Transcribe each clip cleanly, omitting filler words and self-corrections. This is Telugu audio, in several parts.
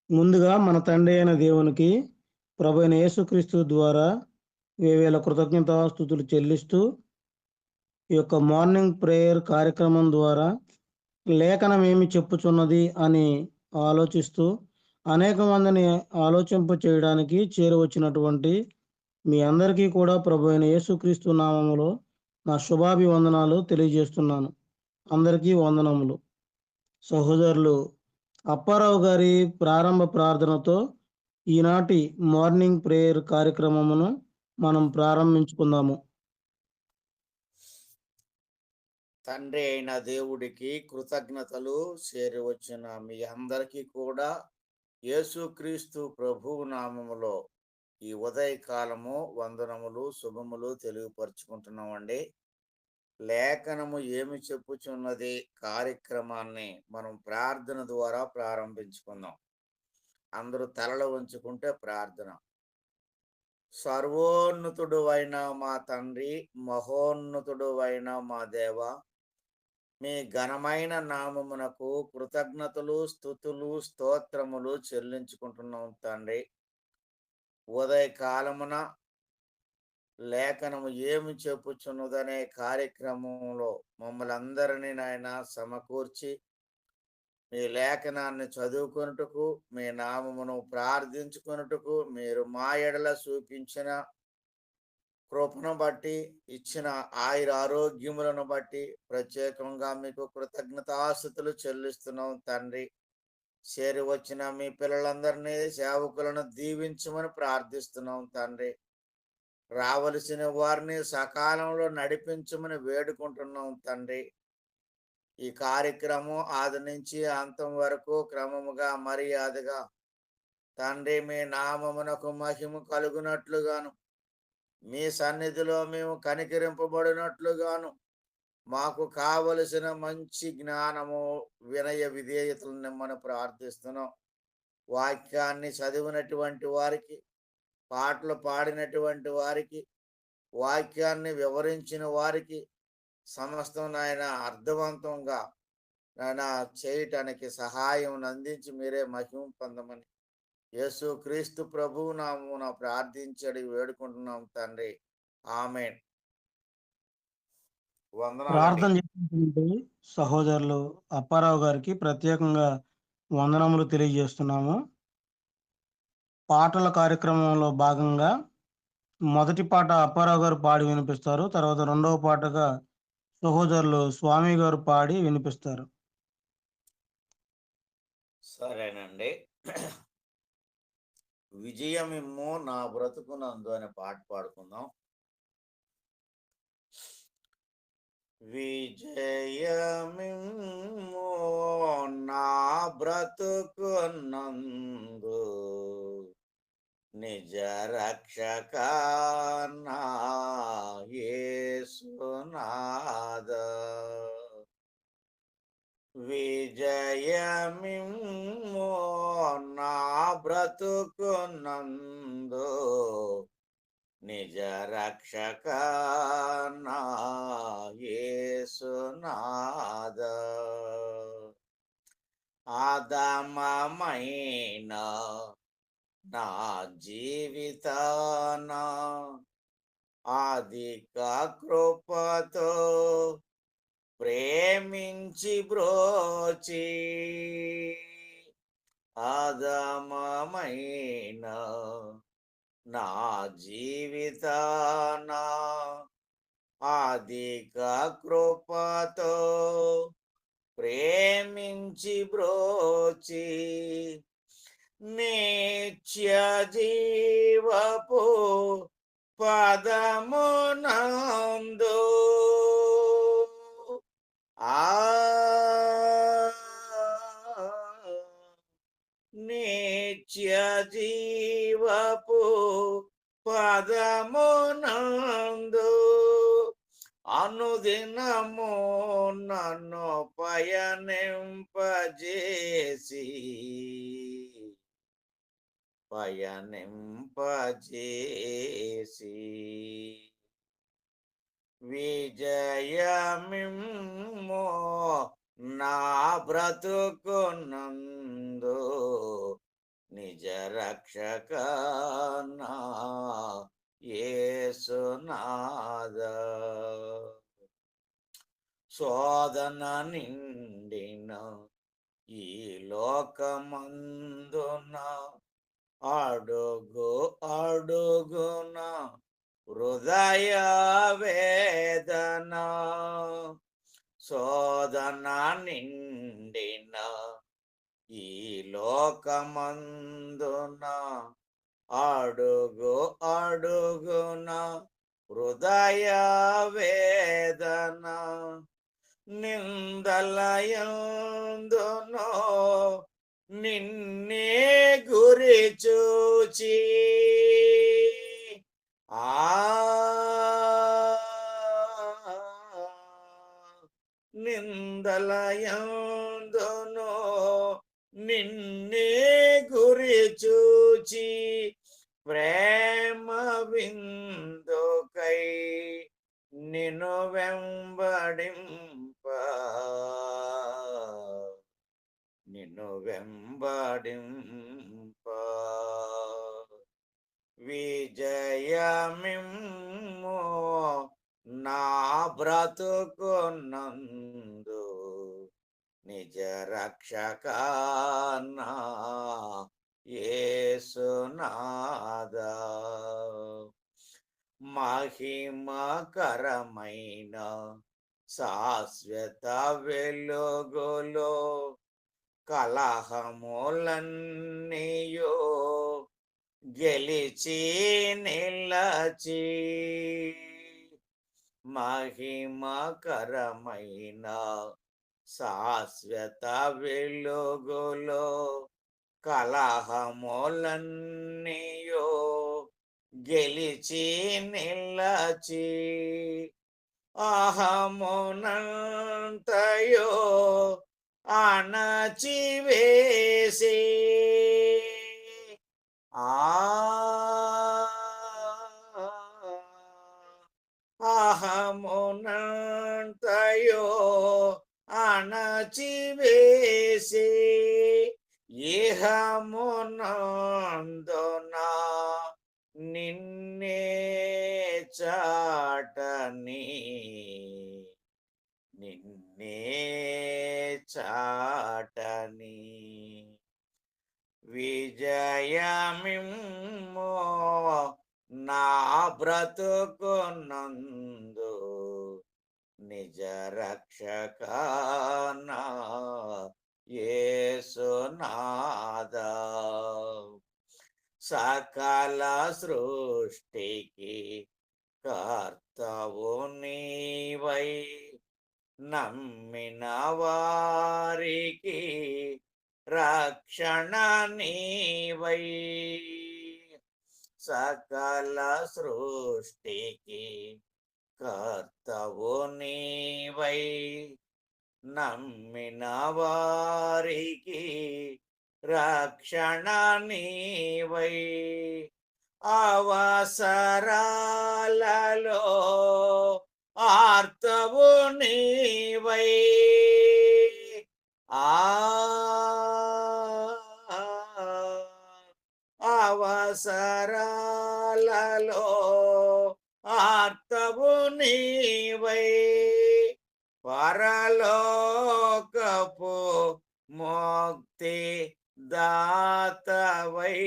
ముందుగా మన తండ్రి అయిన దేవునికి ప్రభువైన యేసుక్రీస్తు ద్వారా వేవేల కృతజ్ఞతాస్తుతులు చెల్లిస్తూ ఈ యొక్క మార్నింగ్ ప్రేయర్ కార్యక్రమం ద్వారా లేఖనం ఏమి చెప్పుచున్నది అని ఆలోచిస్తూ అనేక మందిని ఆలోచింప చేయడానికి చేరువచ్చినటువంటి మీ అందరికీ కూడా ప్రభువైన యేసుక్రీస్తు నామములో నా శుభాభివందనాలు తెలియజేస్తున్నాను. అందరికీ వందనములు. సహోదరులు, అప్పారావు గారి ప్రారంభ ప్రార్థనతో ఈనాటి మార్నింగ్ ప్రేయర్ కార్యక్రమమును మనం ప్రారంభించుకుందాము. తండ్రి అయిన దేవుడికి కృతజ్ఞతలు చేరి వచ్చిన మీ అందరికీ కూడా యేసుక్రీస్తు ప్రభువు నామములో ఈ ఉదయకాలము వందనములు శుభములు తెలియపరుచుకుంటున్నామండి. లేఖనము ఏమి చెప్పుచున్నది కార్యక్రమాన్ని మనం ప్రార్థన ద్వారా ప్రారంభించుకుందాం. అందరూ తలలు ఉంచుకుంటే ప్రార్థన. సర్వోన్నతుడు అయిన మా తండ్రి, మహోన్నతుడు అయిన మా దేవ, మీ ఘనమైన నామమునకు కృతజ్ఞతలు స్తుతులు స్తోత్రములు చెల్లించుకుంటున్నాం తండ్రి. ఉదయకాలమున లేఖనము ఏమి చెప్పుచున్నదనే కార్యక్రమంలో మమ్మల్ని అందరినీ నాయన సమకూర్చి మీ లేఖనాన్ని చదువుకొనుటకు, మీ నామమును ప్రార్థించుకొనుటకు మీరు మా ఎడల చూపించిన కృపను బట్టి, ఇచ్చిన ఆయురారోగ్యములను బట్టి ప్రత్యేకంగా మీకు కృతజ్ఞతాస్తుతులు చెల్లిస్తున్నాం తండ్రి. చేరి వచ్చిన మీ పిల్లలందరినీ సేవకులను దీవించమని ప్రార్థిస్తున్నాం తండ్రి. రావలసిన వారిని సకాలంలో నడిపించమని వేడుకుంటున్నాం తండ్రి. ఈ కార్యక్రమం ఆది నుంచి అంతం వరకు క్రమముగా మర్యాదగా తండ్రి మీ నామమునకు మహిమ కలుగునట్లుగాను, మీ సన్నిధిలో మేము కనికరింపబడినట్లుగాను మాకు కావలసిన మంచి జ్ఞానము, వినయ విధేయతలు నిమ్మని ప్రార్థిస్తున్నాం. వాక్యాన్ని చదివినటువంటి వారికి, పాటలు పాడినటువంటి వారికి, వాక్యాన్ని వివరించిన వారికి సమస్తం నాయన అర్థవంతంగా నాయన చేయటానికి సహాయం అందించి మీరే మహిమ పొందమని యేసు క్రీస్తు ప్రభువు నామమున ప్రార్థించడి వేడుకుంటున్నాం తండ్రి. ఆమేన్. వందనాలండి. ప్రార్థన చేసినటువంటి సహోదరులు అప్పారావు గారికి ప్రత్యేకంగా వందనములు తెలియజేస్తున్నాము. పాటల కార్యక్రమంలో భాగంగా మొదటి పాట అప్పారావు గారు పాడి వినిపిస్తారు. తర్వాత రెండవ పాటగా సహోదరులు స్వామి గారు పాడి వినిపిస్తారు. సరేనండి. విజయమిమ్ము నా బ్రతుకునందు అనే పాట పాడుకుందాం. విజయమిమ్ము నా బ్రతుకునందు నిజ రక్షక నా యేసునాథ. విజయమిమ్ము నా బ్రతుకునందు నిజ రక్షక నా యేసునాథ. ఆదామమైన నా జీవితాన అధిక కృపతో ప్రేమించి బ్రోచి, ఆదామమైన నా జీవితాన అధిక కృపతో ప్రేమించి బ్రోచి, నిత్య జీవపు పదమునందు నిత్య జీవపు పదమునందు అనుదినము నన్ను పయనింపజేసి విజయమిమ్ము నా బ్రతుకునందు నిజ రక్షక నా యేసునాథ. శోధన నిండిన ఈ లోకమందున అడుగు అడుగున హృదయ వేదన. శోధన నిండిన ఈ లోకమందున అడుగు అడుగున హృదయ వేదన. నిందలయందునో నిన్నే గురి చూచి నిందలయందునో నిన్నే గురి చూచి ప్రేమ విందుకై నిన్ను వెంబడింప విజయమిమ్ము నా బ్రతుకునందు నిజ రక్షక నా యేసునాథ. మహిమకరమైన శాశ్వత వెలుగులో కలహములన్నీయో గెలిచి నిలచి. మహిమకరమైన శాశ్వత వెలుగులో కలహములన్నీయో గెలిచి నిలచి. అహమునంతయో అణచివేసి అహమునంతయో అణచివేసి ఇహమునందున నిన్నే చాటని విజయమిమ్ము నా బ్రతుకునందు నిజ రక్షక నా యేసునాథ. సకల సృష్టికి కర్తవు నీవై నమ్మిన వారికి రక్షణ నీవై. సకల సృష్టికి కర్తవు నీవై నమ్మిన వారికి రక్షణ నీవై. అవసరాలలో ఆర్తవు నీవై అవసరాలలో ఆర్తవు నీవై. పరలోకపు ముక్తి దాతవై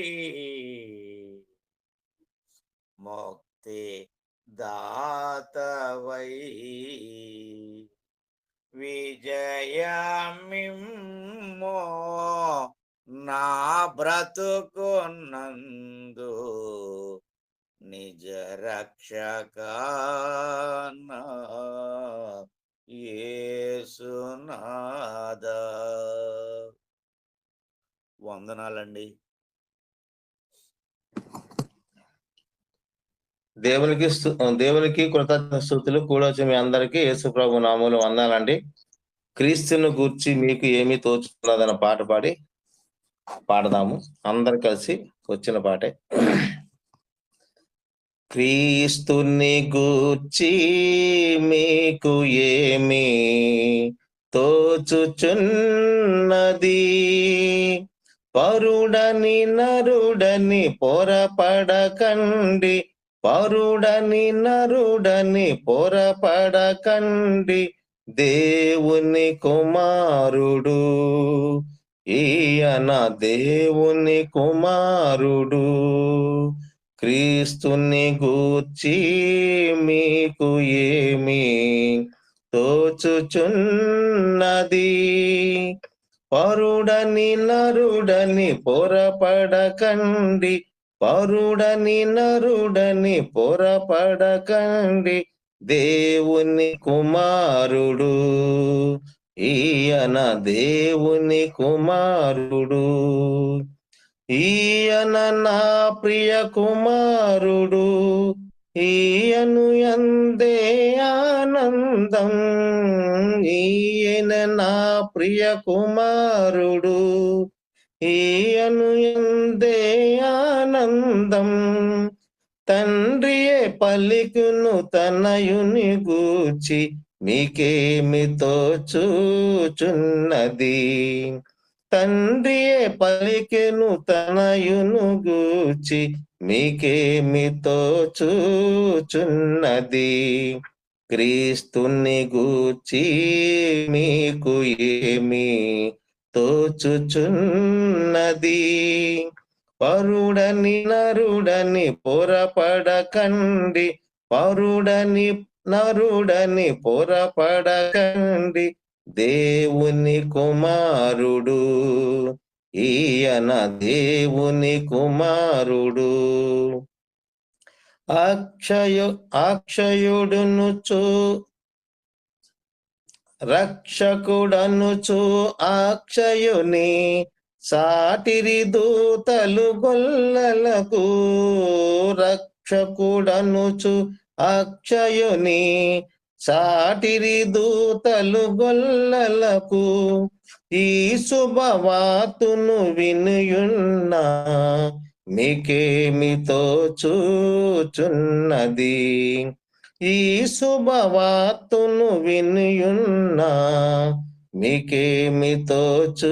ముక్తి దాతవై. విజయమిమ్ము నా బ్రతుకునందు నిజ రక్షక నా యేసునాథ. వందనాలండి. దేవునికి కృతజ్ఞత స్తుతులు కూడొచ్చు. మీ అందరికీ యేసు ప్రభు నామములో వందనాలండి. క్రీస్తును గూర్చి మీకు ఏమి తోచుతున్నదన్న పాట పాడదాము అందరు కలిసి. వచ్చిన పాటే. క్రీస్తుని గూర్చి మీకు ఏమి తోచుచున్నది, పరుడని నరుడని పొరపడకండి, పరుడని నరుడని పొరపడకండి, దేవుని కుమారుడు, ఈయన దేవుని కుమారుడు. క్రీస్తుని గూర్చి మీకు ఏమి తోచుచున్నది? పరుడని నరుడని పొరపడకండి, పరుడని నరుడని పొరపడకండి, దేవుని కుమారుడు, ఈయన దేవుని కుమారుడు. ఈయన నా ప్రియ కుమారుడు, ఈయను యందే ఆనందం, ఈయన నా ప్రియ కుమారుడు, ఈయను యందే ఆనందం. తండ్రియే పలికును తనయుని గూర్చి మీకేమి తోచుచున్నది? తండ్రియే పలికెను తనయును గూర్చి మీకేమి తోచుచున్నది? క్రీస్తుని గూర్చి మీకు ఏమి తోచుచున్నది? పరుడని నరుడని పొరపడకండి, పరుడని నరుడని పొరపడకండి, దేవుని కుమారుడు, ఈయన దేవుని కుమారుడు. అక్షయుడునుచు రక్షకుడనుచు అక్షయుని సాటిరి దూతలు గొల్లలకు, రక్షకుడనుచు అక్షయుని సాటిరి దూతలు గొల్లలకు, ఈ శుభవార్తను వినియున్నా మీకేమి తోచుచున్నది? ఈ శుభవార్తను వినియున్నా మీకేమి తోచుచున్నది?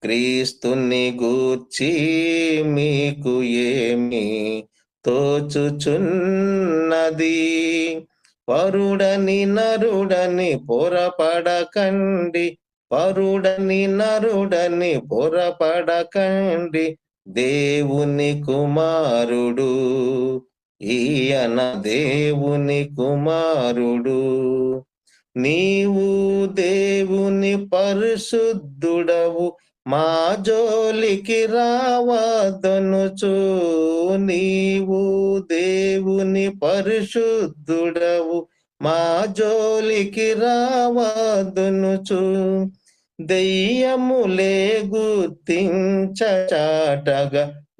క్రీస్తుని గూర్చి మీకు ఏమి తోచుచున్నది? పరుడని నరుడని పొరపడకండి, పరుడని నరుడని పొరపడకండి, దేవుని కుమారుడు, ఈయన దేవుని కుమారుడు. నీవు దేవుని పరిశుద్ధుడవు, మా జోలికి రావద్దనుచు, నీవు దేవుని పరిశుద్ధుడవు, మా జోలికి రావద్దనుచు, దెయ్యములే గుర్తించచాటగా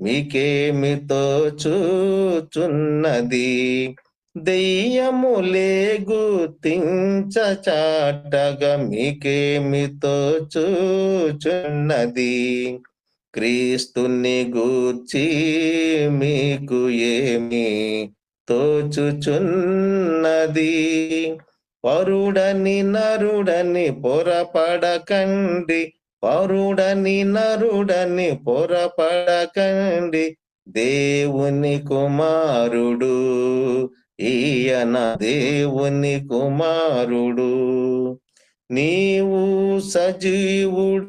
మీకేమి తోచుచున్నది? దెయ్యములే గుర్తించచాటగా మీకేమి తోచుచున్నది? క్రీస్తుని గూర్చి మీకు ఏమి తోచుచున్నది? పరుడని నరుడని పొరపడకండి, పరుడని నరుడని పొరపడకండి, దేవుని కుమారుడు, ఈయన దేవుని కుమారుడు. నీవు సజీవుడైవైనా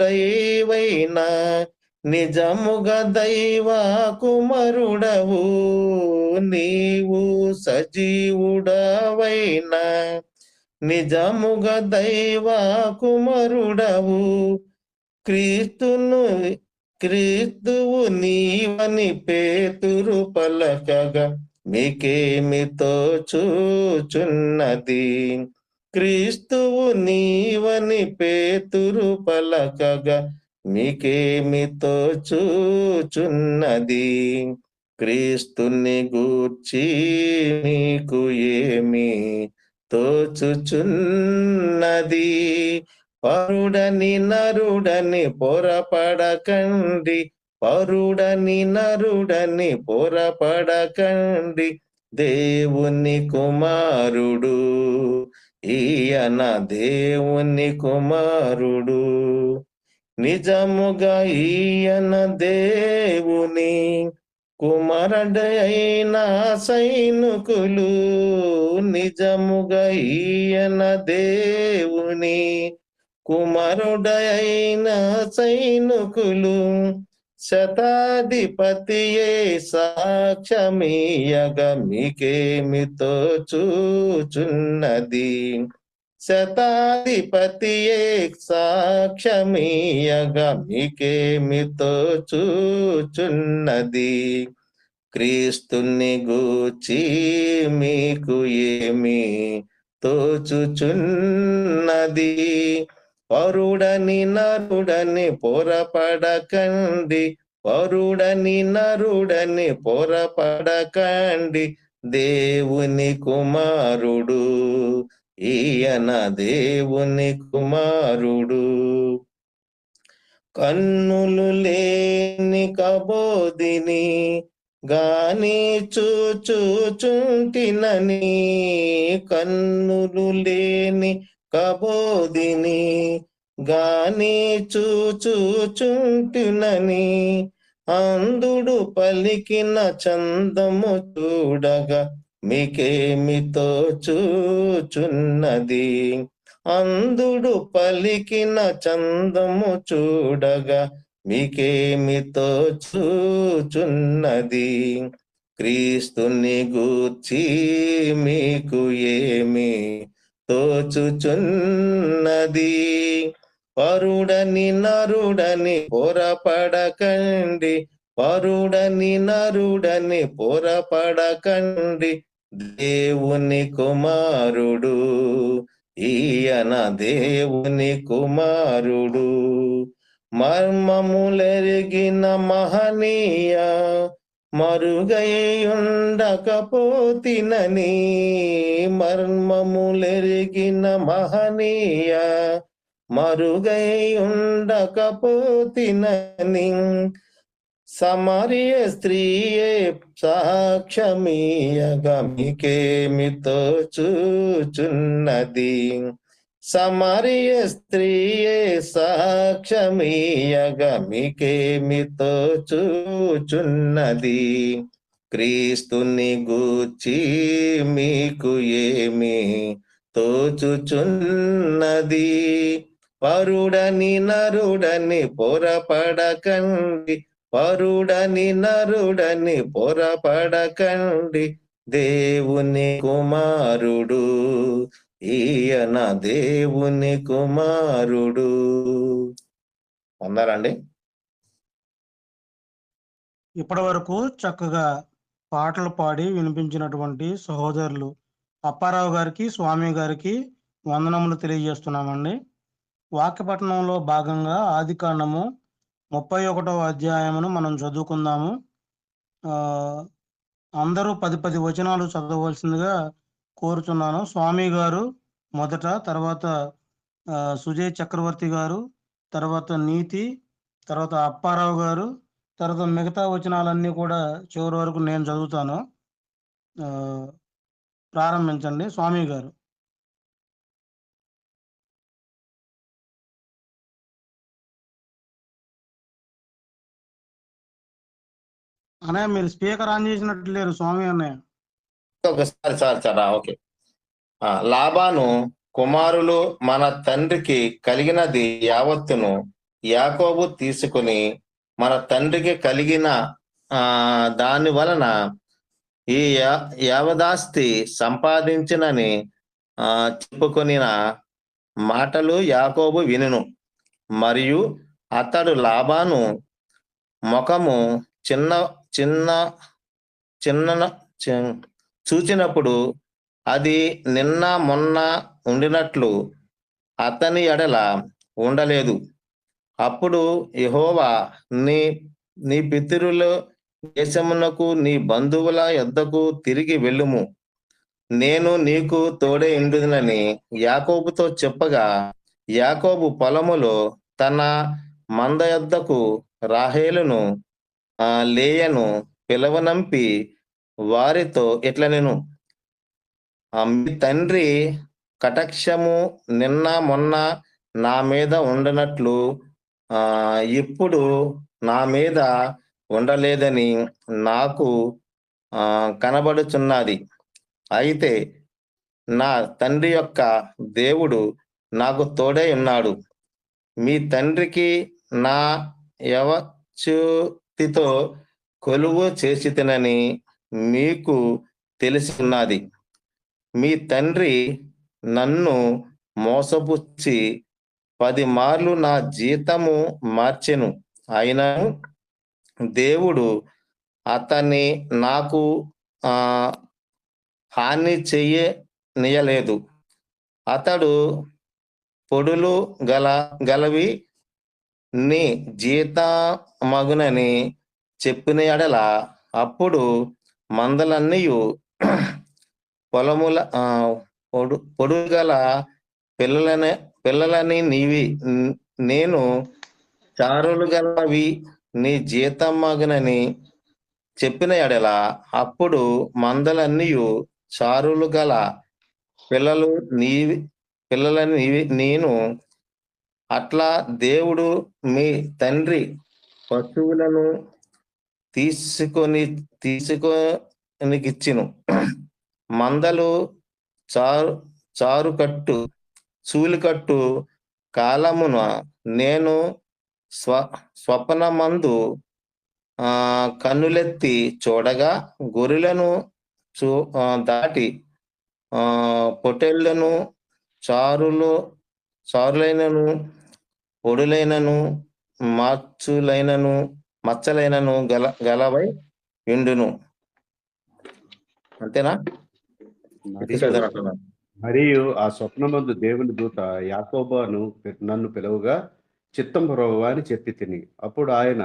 నిజముగా దైవ కుమారుడవు, నీవు సజీవుడవైనా నిజముగా దైవ కుమారుడవు, క్రీస్తువు నీవని పేతురు పలకగా మీకేమి తోచుచున్నది? క్రీస్తువు నీవని పేతురు పలకగా మీకేమి తోచుచున్నది? క్రీస్తుని గూర్చి మీకు ఏమి తోచుచున్నది? పరుడని నరుడని పొరపడకండి, పరుడని నరుడని పొరపడకండి, దేవుని కుమారుడు, ఈయన దేవుని కుమారుడు. నిజముగా ఈయన దేవుని కుమారుడైన సైనికులు, నిజముగా ఈయన దేవుని కుమారుడైన సైనికులు, శతాధిపతియే సాక్ష్యమీయగా మీకేమి తోచుచున్నది. శతాధిపతియే సాక్ష్యమీయగా మీకేమి తోచుచున్నది. క్రీస్తుని గూర్చి మీకు ఏమి తోచుచున్నది. పరుడని నరుడని పొరపడకండి, పరుడని నరుడని పొరపడకండి, దేవుని కుమారుడు ఈయన, దేవుని కుమారుడు. కన్నులు లేని కబోదిని గాని చూచుచుంటినని, కన్నులు లేని కబోదిని గాని చూచుచుంటినని, అందుడు పలికిన చందము చూడగా మీకేమి తోచుచున్నది. అందుడు పలికిన చందము చూడగా మీకేమి తోచుచున్నది. క్రీస్తుని గూర్చి మీకు ఏమి తోచుచున్నది. పరుడని నరుడని పొరపడకండి, పరుడని నరుడని పొరపడకండి, దేవుని కుమారుడు ఈయన, దేవుని కుమారుడు. మర్మములెరిగిన మహనీయ మరుగై ఉండకపోతినని, మర్మములెరిగిన మహనీయ మరుగై ఉండకపోతినని, సమరయ స్త్రీయే సాక్ష్యమీయగా మీకేమి తోచుచున్నది. సమరయ స్త్రీయే సాక్ష్యమీయగా మీకేమి తోచుచున్నది. క్రీస్తుని గూర్చి మీకు ఏమి తోచుచున్నది. పరుడని నరుడని పొరపడకండి, పరుడని నరుడని పొరపడకండి, దేవుని కుమారుడు ఈయన, దేవుని కుమారుడు. అన్నారండి. ఇప్పటి వరకు చక్కగా పాటలు పాడి వినిపించినటువంటి సహోదరులు అప్పారావు గారికి, స్వామి గారికి వందనములు తెలియజేస్తున్నామండి. వాక్యపఠనంలో భాగంగా ఆదికాండము 31వ అధ్యాయమును మనం చదువుకుందాము. అందరూ 10 వచనాలు చదవవలసిందిగా కోరుతున్నాను. స్వామి గారు మొదట, తర్వాత సుజయ్ చక్రవర్తి గారు, తర్వాత నీతి, తర్వాత అప్పారావు గారు, తర్వాత మిగతా వచనాలన్నీ కూడా చివరి వరకు నేను చదువుతాను. ప్రారంభించండి స్వామి గారు. అన్నయ్య మీరు స్పీకర్ ఆన్ చేసినట్లు లేరు స్వామి అన్నయ్య. ఒకసారి సార్ ఓకే. లాబాను కుమారులు మన తండ్రికి కలిగినది యావత్తును యాకోబు తీసుకుని మన తండ్రికి కలిగిన దాని వలన ఈ యావదాస్తి సంపాదించినని చెప్పుకొనిన మాటలు యాకోబు వినును. మరియు అతడు లాబాను ముఖము చిన్న చిన్న చిన్న చూచినప్పుడు అది నిన్న మొన్న ఉండినట్లు అతని ఎడల ఉండలేదు. అప్పుడు యెహోవా నీ పితరుల దేశమునకు నీ బంధువుల యొద్దకు తిరిగి వెళ్ళుము, నేను నీకు తోడే ఉండునని యాకోబుతో చెప్పగా, యాకోబు పొలములో తన మంద యొద్దకు రాహేలును లేయను పిలవనంపి వారితో ఇట్లనెను, మీ తండ్రి కటాక్షము నిన్న మొన్న నా మీద ఉండనట్లు ఇప్పుడు నా మీద ఉండలేదని నాకు కనబడుచున్నది. అయితే నా తండ్రి యొక్క దేవుడు నాకు తోడై ఉన్నాడు. మీ తండ్రికి నా యవచ్యుతితో కొలువు చేసితినని మీకు తెలిసి ఉన్నది. మీ తండ్రి నన్ను మోసపుచ్చి 10 మార్లు నా జీతము మార్చెను. అయినను దేవుడు అతన్ని నాకు హాని చెయ్యనీయలేదు. అతడు పొడులు గలవి నీ జీతమగునని చెప్పిన యెడల అప్పుడు మందలన్నీయు పొలముల పొడులు గల పిల్లలని నేను చారులు గలవి నీ జీతమగునని చెప్పిన యెడల అప్పుడు మందలన్నీయు చారులు గల పిల్లలని నేను అట్లా దేవుడు మీ తండ్రి పశువులను తీసుకొనికిచ్చెను. మందలు సూలికట్టు కాలమున నేను స్వప్నమందు కన్నులెత్తి చూడగా గొర్రెలను దాటి పొట్టేళ్లను చారులైనను పొడులైనను మచ్చలైనను గలవై ఉండును. అంతేనా? మరియు ఆ స్వప్నమందు దేవుని దూత యాకోబును నన్ను పిలువగా చిత్తం ప్రభువా అని చెప్పి తిని. అప్పుడు ఆయన,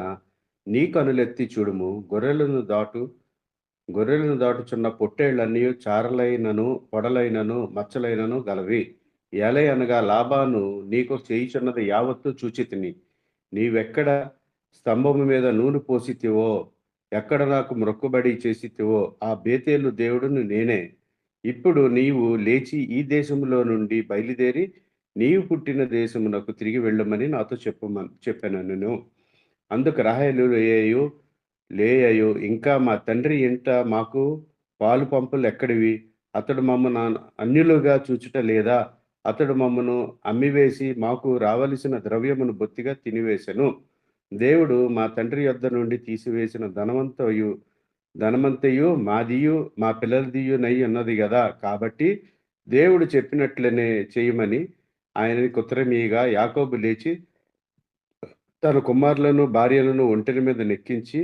నీ కనులెత్తి చూడుము, గొర్రెలను దాటుచున్న పొట్టేళ్లన్నీ చారలైనను పొడలైనను మచ్చలైనను గలవి. ఎలై అనగా లాబాను నీకు చేయుచున్నది యావత్తు చూచి తిని. నీవెక్కడ స్తంభము మీద నూనె పోసితివో, ఎక్కడ నాకు మొక్కుబడి చేసితివో ఆ బేతేలు దేవుడును నేనే. ఇప్పుడు నీవు లేచి ఈ దేశంలో నుండి బయలుదేరి నీవు పుట్టిన దేశమునకు తిరిగి వెళ్ళమని నాతో చెప్పాను. అందుకు రాహేలు లేయయు ఇంకా మా తండ్రి ఇంట మాకు పాలు పంపులు ఎక్కడివి? అతడు మమ్మను అన్యులుగా చూచుట లేదా? అతడు మమ్మను అమ్మివేసి మాకు రావలసిన ద్రవ్యమును బొత్తిగా తినివేశను. దేవుడు మా తండ్రి యొద్ద నుండి తీసివేసిన ధనమంతయు మాదియు మా పిల్లలదియు నై ఉన్నది కదా. కాబట్టి దేవుడు చెప్పినట్లనే చేయమని ఆయనకి ఉత్తరమీయగా యాకోబు లేచి తన కుమారులను భార్యలను ఒంటరి మీద నెక్కించి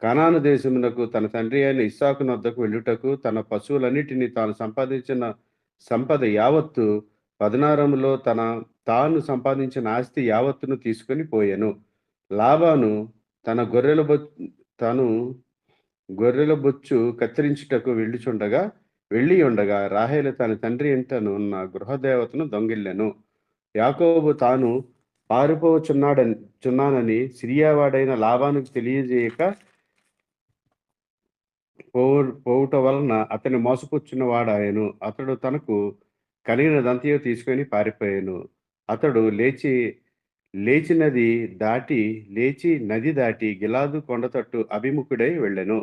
కనాను దేశమునకు తన తండ్రి అయిన ఇస్సాకు నొద్దకు వెళ్ళుటకు తన పశువులన్నిటినీ తాను సంపాదించిన సంపద యావత్తు 16లో తాను సంపాదించిన ఆస్తి యావత్తును తీసుకొని పోయాను. లాబాను తన గొర్రెల బొచ్చు కత్తిరించుటకు వెళ్ళి ఉండగా రాహేలు తన తండ్రి ఇంటను ఉన్న గృహదేవతను దొంగిల్లెను. యాకోబు తాను పారిపోచున్నానని సిరియావాడైన లాబానుకు తెలియజేయక పోవుట వలన అతని మోసపుచ్చిన వాడాయను. అతడు తనకు కలిగినదంతయో తీసుకొని పారిపోయాను. అతడు లేచి నది దాటి గిలాదు కొండతట్టు అభిముఖుడై వెళ్ళెను.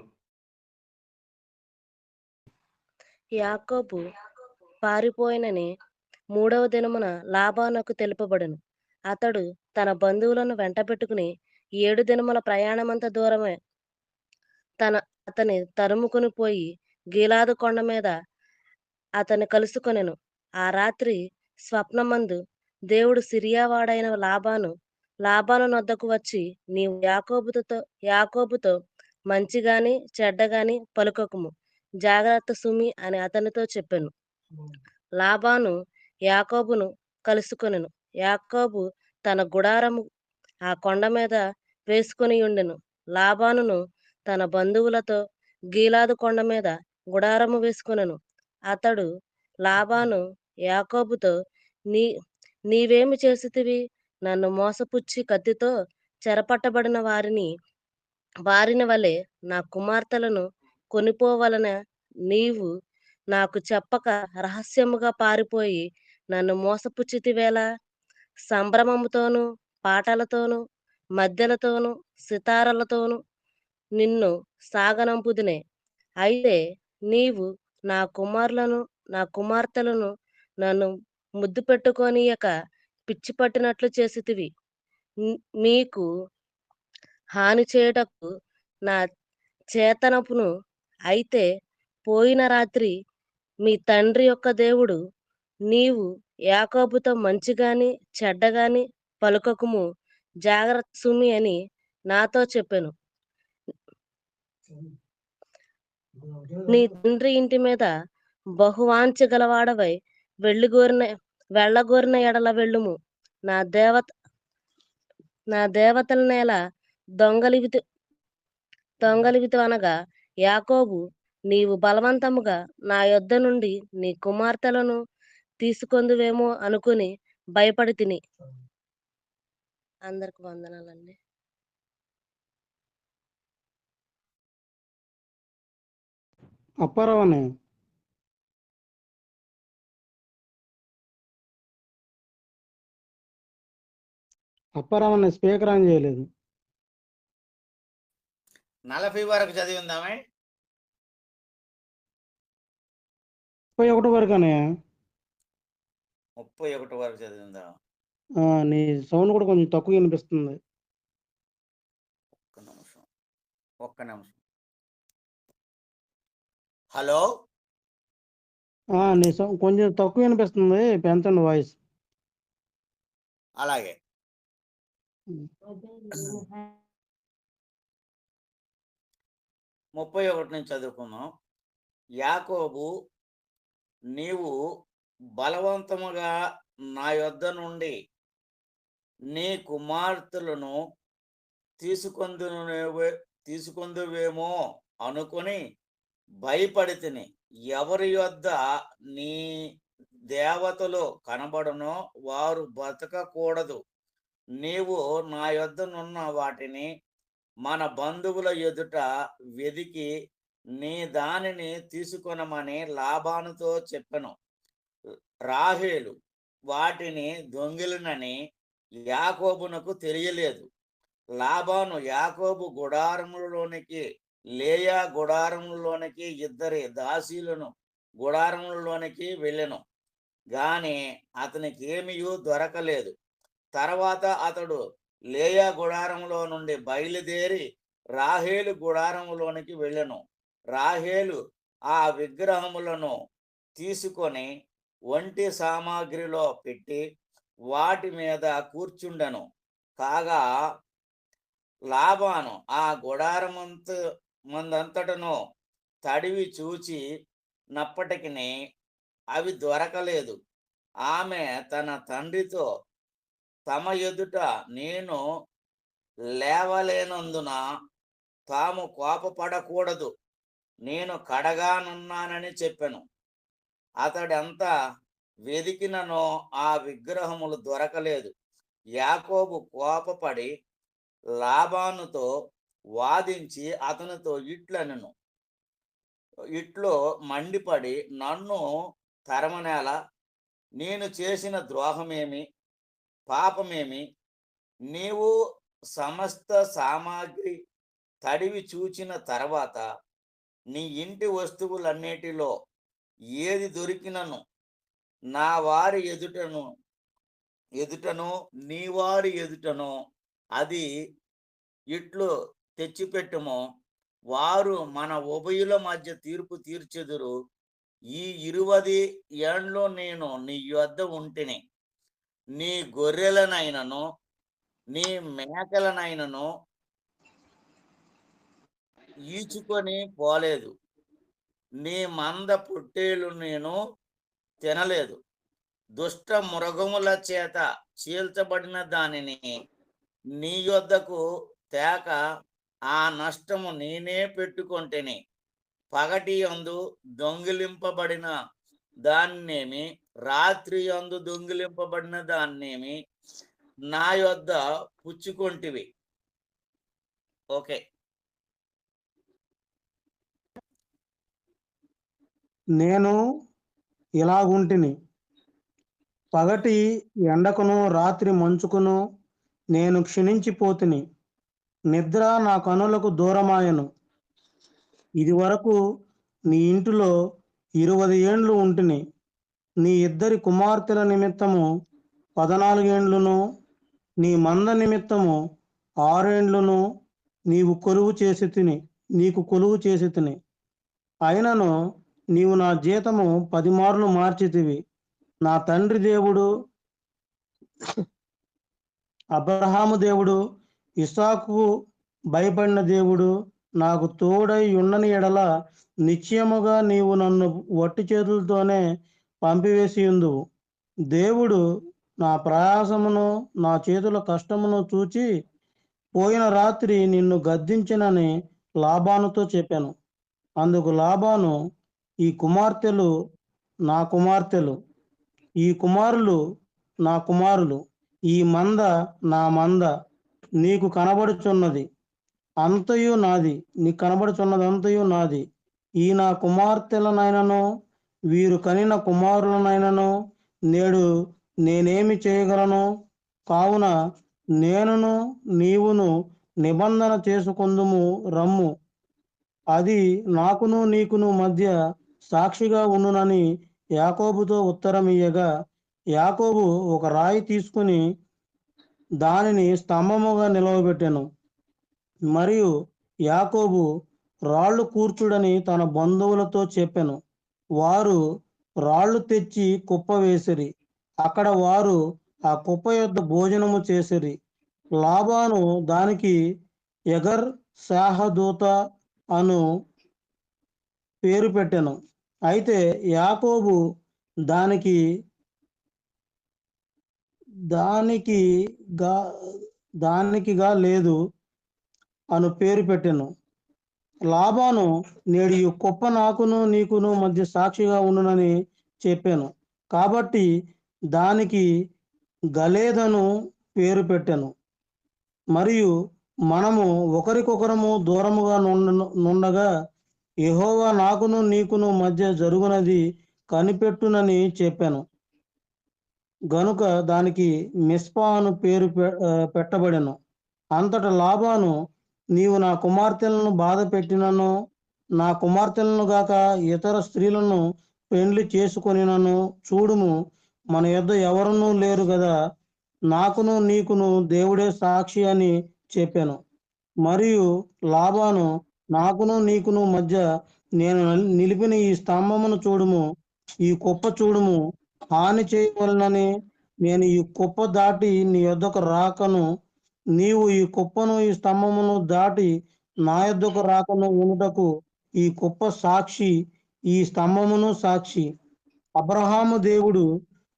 యాకోబు పారిపోయినని 3వ దినమున లాబానుకు తెలుపబడెను. అతడు తన బంధువులను వెంటబెట్టుకుని 7 దినముల ప్రయాణమంత దూరమే అతని తరుముకుని పోయి గిలాదు కొండ మీద అతన్ని కలుసుకొనెను. ఆ రాత్రి స్వప్నమందు దేవుడు సిరియావాడైన లాబాను నొద్దకు వచ్చి, నీవు యాకోబుతో మంచిగాని చెడ్డగాని పలుకకుము, జాగ్రత్త సుమి అని అతనితో చెప్పెను. లాబాను యాకోబును కలుసుకొనెను. యాకోబు తన గుడారము ఆ కొండ మీద వేసుకొని ఉండెను. లాబానును తన బంధువులతో గీలాదు కొండ మీద గుడారము వేసుకొనెను. అతడు లాబాను యాకోబుతో, నీవేమి చేసితివి? నన్ను మోసపుచ్చి కత్తితో చెరపట్టబడిన వారిని వలె నా కుమార్తెలను కొనిపోవలన నీవు నాకు చెప్పక రహస్యముగా పారిపోయి నన్ను మోసపుచ్చితివేలా? సంభ్రమముతోనూ పాటలతోనూ మద్దెలతోనూ సితారలతోనూ నిన్ను సాగనంపుదునే. అయితే నీవు నా కుమారులను నా కుమార్తెలను నన్ను ముద్దు పెట్టుకొనియక పిచ్చి పట్టినట్లు చేసితివి. మీకు హాని చేయుటకు నా చేతనపును. అయితే పోయిన రాత్రి మీ తండ్రి యొక్క దేవుడు నీవు యాకోబుతో మంచిగాని చెడ్డగాని పలుకకుము, జాగ్రత్త సుమి అని నాతో చెప్పెను. నీ తండ్రి ఇంటి మీద బహువాంఛ గలవాడవై వెళ్ళగోరిన ఎడల వెళ్ళుము. నా దేవతల నేల దొంగలివితి అనగా యాకోబు, నీవు బలవంతముగా నా యొద్ద నుండి నీ కుమార్తెలను తీసుకొందువేమో అనుకుని భయపడి తిని. అందరికి వందనాలండి. అప్పారావు అన్నయ్య. అప్పారావు అన్నయ్య స్పీకర్ ఆన్ చేయలేదు. 40 వరకు చదివి ఉందామే. 31 వరకు అన్నయ్య. 31 వరకు చదివి ఉందాం. నీ సౌండ్ కూడా కొంచెం తక్కువ వినిపిస్తుంది. ఒక్క నిమిషం. హలో, నీ సౌండ్ కొంచెం తక్కువ వినిపిస్తుంది, పెంచండి వాయిస్. అలాగే 31 నుంచి చదువుకుందాం. యాకోబు, నీవు బలవంతముగా నా యొద్ద నుండి నీ కుమార్తెలను తీసుకొందువేమో అనుకుని భయపడి తిని. ఎవరి యొద్ద నీ దేవతలు కనబడునో వారు బతకకూడదు. నీవు నా యొద్దనున్న వాటిని మన బంధువుల ఎదుట వెదికి నీ దానిని తీసుకొనమని లాబానుతో చెప్పెను. రాహేలు వాటిని దొంగిలినని యాకోబునకు తెలియలేదు. లాబాను యాకోబు గుడారములలోనికి, లేయా గుడారములలోనికి, ఇద్దరి దాసీలను గుడారములలోనికి వెళ్ళెను. గాని అతనికి ఏమీయూ దొరకలేదు. తర్వాత అతడు లేయా గుడారములో నుండి బయలుదేరి రాహేలు గుడారములోనికి వెళ్ళెను. రాహేలు ఆ విగ్రహములను తీసుకొని ఒంటి సామాగ్రిలో పెట్టి వాటి మీద కూర్చుండెను. కాగా లాబాను ఆ గుడారమందంతటను తడివి చూచి నప్పటికిని అవి దొరకలేదు. ఆమె తన తండ్రితో, తమ ఎదుట నేను లేవలేనందున తాము కోపపడకూడదు, నేను కడగానున్నానని చెప్పెను. అతడెంత వెదికిననో ఆ విగ్రహములు దొరకలేదు. యాకోబు కోపపడి లాబానుతో వాదించి అతనితో ఇట్లనెను, ఇట్లో మండిపడి, నన్ను తరమనేల, నేను చేసిన ద్రోహమేమి, పాపమేమి? నీవు సమస్త సామాగ్రి తడివి చూచిన తర్వాత నీ ఇంటి వస్తువులన్నిటిలో ఏది దొరికినను నా వారి ఎదుటను నీ వారి ఎదుటను అది ఇట్లు తెచ్చిపెట్టుము. వారు మన ఉభయుల మధ్య తీర్పు తీర్చెదురు. ఈ 20 ఏండ్లో నేను నీ యొద్ద ఉంటిని. నీ గొర్రెలనైనను నీ మేకలనైనను ఈచుకొని పోలేదు. నీ మంద పొట్టేలు నేను తినలేదు. దుష్ట మృగముల చేత చీల్చబడిన దానిని నీ యొద్దకు తేక ఆ నష్టము నేనే పెట్టుకొంటిని. పగటి యందు దొంగిలింపబడిన దాన్నేమి, రాత్రి యందు దొంగిలింపబడిన దాన్నేమి నా యొద్ద పుచ్చుకొంటివి. ఓకే. నేను ఇలాగుంటిని, పగటి ఎండకును రాత్రి మంచుకును నేను క్షీణించిపోతిని. నిద్ర నా కనులకు దూరమాయెను. ఇదివరకు నీ ఇంటిలో 20 ఏండ్లు ఉంటిని. నీ ఇద్దరి కుమార్తెల నిమిత్తము 14 ఏండ్లును, నీ మంద నిమిత్తము 6 ఏండ్లును నీకు కొలువు చేసితిని. అయినను నీవు నా జీతము 10 మార్లు మార్చితివి. నా తండ్రి దేవుడు అబ్రహాము దేవుడు, ఇస్సాకు భయపడిన దేవుడు నాకు తోడై ఉండని ఎడల నిశ్చయముగా నీవు నన్ను వట్టి చేతులతోనే పంపివేసియుందువు. దేవుడు నా ప్రయాసమును నా చేతుల కష్టమును చూచి పోయిన రాత్రి నిన్ను గద్దించినని లాబానుతో చెప్పాను. అందుకు లాబాను, ఈ కుమార్తెలు నా కుమార్తెలు, ఈ కుమారులు నా కుమారులు, ఈ మంద నా మంద, నీకు కనబడుచున్నది అంతయు నాది, నీకు కనబడుచున్నది అంతయు నాది. ఈ నా కుమార్తెలనైనను వీరు కనిన కుమారులనైనను నేడు నేనేమి చేయగలను? కావున నేనును నీవును నిబంధన చేసుకొందుము రమ్ము. అది నాకును నీకును మధ్య సాక్షిగా ఉండునని యాకోబుతో ఉత్తరం ఇయ్యగా, యాకోబు ఒక రాయి తీసుకుని దానిని స్తంభముగా నిలవబెట్టెను. మరియు యాకోబు రాళ్ళు కూర్చుడని తన బంధువులతో చెప్పెను. వారు రాళ్ళు తెచ్చి కుప్ప వేసిరి. అక్కడ వారు ఆ కుప్ప యొద్ద భోజనము చేసిరి. లాబాను దానికి ఎగర్ సాహదూత అను పేరు పెట్టెను. అయితే యాకోబు దానికి దానికిగా లేదు అను పేరు పెట్టెను. లాబాను, నేడు ఈ కుప్ప నాకును నీకును మధ్య సాక్షిగా ఉండునని చెప్పాను. కాబట్టి దానికి గలేదను పేరు పెట్టెను. మరియు మనము ఒకరికొకరము దూరముగా నుండగా యెహోవా నాకును నీకును మధ్య జరుగునది కనిపెట్టునని చెప్పాను. గనుక దానికి మిస్పా అను పేరు పెట్టబడెను. అంతట లాబాను, నీవు నా కుమార్తెలను బాధ పెట్టినను, నా కుమార్తెలను గాక ఇతర స్త్రీలను పెండ్లి చేసుకొనినను చూడుము, మన యొద్ద ఎవరునూ లేరు గదా, నాకును నీకును దేవుడే సాక్షి అని చెప్పాను. మరియు లాబాను, నాకును నీకును మధ్య నేను నిలిపిన ఈ స్తంభమును చూడుము, ఈ కుప్ప చూడుము, హాని చేయవలనని నేను ఈ కుప్ప దాటి నీ యొద్దకు రాకను, నీవు ఈ కుప్పను ఈ స్తంభమును దాటి నా యొద్దకు రాకను ఉండుటకు ఈ కుప్ప సాక్షి, ఈ స్తంభమును సాక్షి. అబ్రహాము దేవుడు,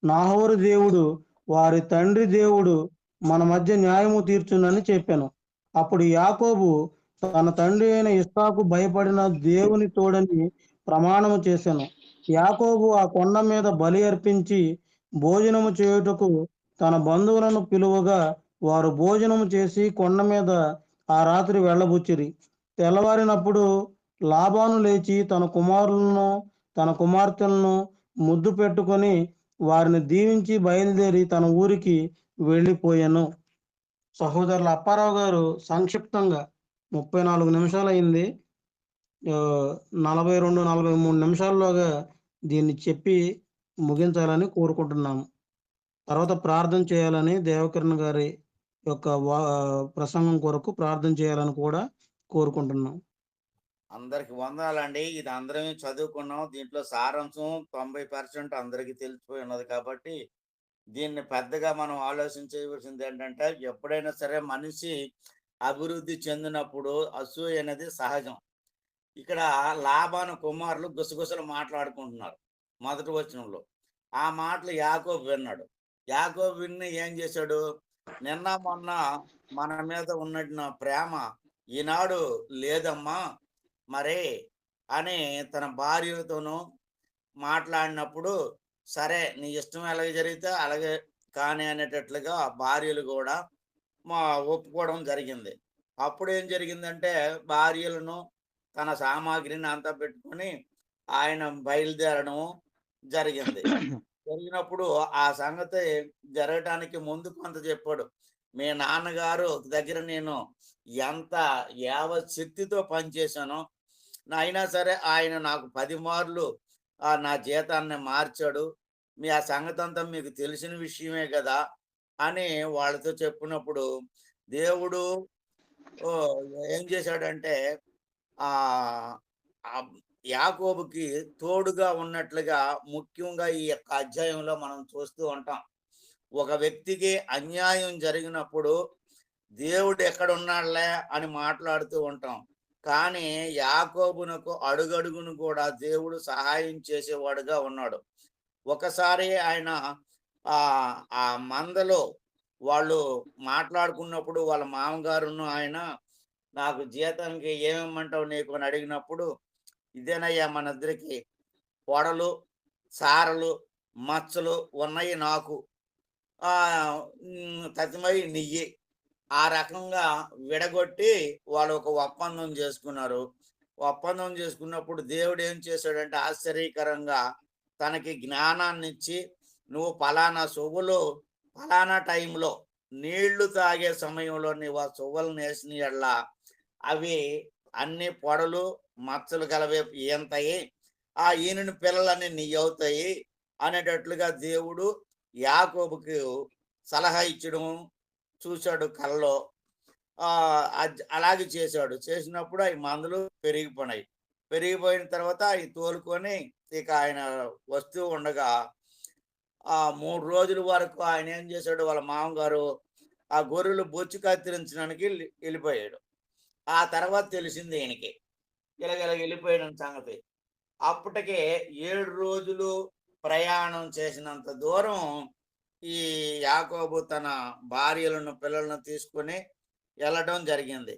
నాహోరు దేవుడు, వారి తండ్రి దేవుడు మన మధ్య న్యాయము తీర్చునని చెప్పాను. అప్పుడు యాకోబు తన తండ్రి అయిన ఇస్సాకు భయపడిన దేవుని తోడని ప్రమాణము చేశాను. యాకోబు ఆ కొండ మీద బలి అర్పించి భోజనము చేయుటకు తన బంధువులను పిలువగా వారు భోజనము చేసి కొండ మీద ఆ రాత్రి వెళ్ళబుచ్చిరి. తెల్లవారినప్పుడు లాబాను లేచి తన కుమారులను తన కుమార్తెలను ముద్దు పెట్టుకొని వారిని దీవించి బయలుదేరి తన ఊరికి వెళ్ళిపోయాను. సహోదరుల అప్పారావు గారు సంక్షిప్తంగా 34 నిమిషాలు అయింది. 42-43 నిమిషాల్లోగా దీన్ని చెప్పి ముగించాలని కోరుకుంటున్నాము. తర్వాత ప్రార్థన చేయాలని, దేవకిరణ్ గారి యొక్క ప్రసంగం కొరకు ప్రార్థన చేయాలని కూడా కోరుకుంటున్నాం. అందరికి వందనాలండి. ఇది అందరమే చదువుకున్నాం. దీంట్లో సారాంశం 90% అందరికీ తెలిసిపోయి ఉన్నది. కాబట్టి దీన్ని పెద్దగా మనం ఆలోచించవలసింది ఏంటంటే, ఎప్పుడైనా సరే మనిషి అభివృద్ధి చెందినప్పుడు అసూయ అనేది సహజం. ఇక్కడ లాబాను కుమారులు గుసగుసలు మాట్లాడుకుంటున్నారు మొదటి వచనంలో. ఆ మాటలు యాకోబు విన్నాడు. యాకోబు విన్ని ఏం చేశాడు? నిన్న మొన్న మన మీద ఉన్న ప్రేమ ఈనాడు లేదమ్మా మరే అని తన భార్యతోనూ మాట్లాడినప్పుడు, సరే నీ ఇష్టం ఎలాగ జరిగితే అలాగే కానీ అనేటట్లుగా భార్యలు కూడా ఒప్పుకోవడం జరిగింది. అప్పుడు ఏం జరిగిందంటే, భార్యలను తన సామాగ్రిని అంతా పెట్టుకొని ఆయన బయలుదేరడం జరిగింది. జరిగినప్పుడు ఆ సంగతి జరగటానికి ముందు కొంత చెప్పాడు. మీ నాన్నగారు దగ్గర నేను ఎంత యావత్ శక్తితో పనిచేశానో, అయినా సరే ఆయన నాకు 10 మార్లు నా జీతాన్ని మార్చాడు. ఆ సంగతంతా మీకు తెలిసిన విషయమే గదా! అని వాళ్ళతో చెప్పినప్పుడు దేవుడు ఓహ్! ఏం చేశాడంటే ఆహ్, ఆహ్, యాకోబుకి తోడుగా ఉన్నట్లుగా ముఖ్యంగా ఈ యొక్క అధ్యాయంలో మనం చూస్తూ ఉంటాం. ఒక వ్యక్తికి అన్యాయం జరిగినప్పుడు దేవుడు ఎక్కడున్నాడులే అని మాట్లాడుతూ ఉంటాం. కానీ యాకోబునకు అడుగడుగును కూడా దేవుడు సహాయం చేసేవాడుగా ఉన్నాడు. ఒకసారి ఆయన ఆ మందలో వాళ్ళు మాట్లాడుకున్నప్పుడు వాళ్ళ మామగారును ఆయన నాకు జీతానికి ఏమిమ్మంటావు నీకు అని అడిగినప్పుడు, ఇదేనయ్యా మనిద్దరికి పొడలు, సారలు, మచ్చలు ఉన్నాయి నాకు. తతిమై నెయ్యి. ఆ రకంగా విడగొట్టి వాళ్ళు ఒక ఒప్పందం చేసుకున్నారు. ఒప్పందం చేసుకున్నప్పుడు దేవుడు ఏం చేశాడంటే ఆశ్చర్యకరంగా తనకి జ్ఞానాన్నిచ్చి, నువ్వు పలానా సువ్వలు పలానా టైంలో నీళ్లు తాగే సమయంలో నీవు ఆ సువ్వలను వేసిన యెడల అవి అన్ని పొడలు, మచ్చలు గలవే ఈనుతాయి. ఆ ఈనిన పిల్లలన్నీ నీయవుతాయి అనేటట్లుగా దేవుడు యాకోబుకు సలహా ఇచ్చడం చూశాడు కలలో. అలాగే చేశాడు. చేసినప్పుడు అవి మందలు పెరిగిపోయినాయి. పెరిగిపోయిన తర్వాత అవి తోలుకొని ఇక ఆయన వస్తూ ఉండగా 3 రోజుల వరకు ఆయన ఏం చేశాడు, వాళ్ళ మామగారు ఆ గొర్రెలు బొచ్చు కత్తిరించడానికి వెళ్ళిపోయాడు. ఆ తర్వాత తెలిసింది ఈయనకి ఇలాగ వెళ్ళిపోయిన సంగతి. అప్పటికే 7 రోజులు ప్రయాణం చేసినంత దూరం ఈ యాకోబు తన భార్యలను పిల్లలను తీసుకొని వెళ్ళడం జరిగింది.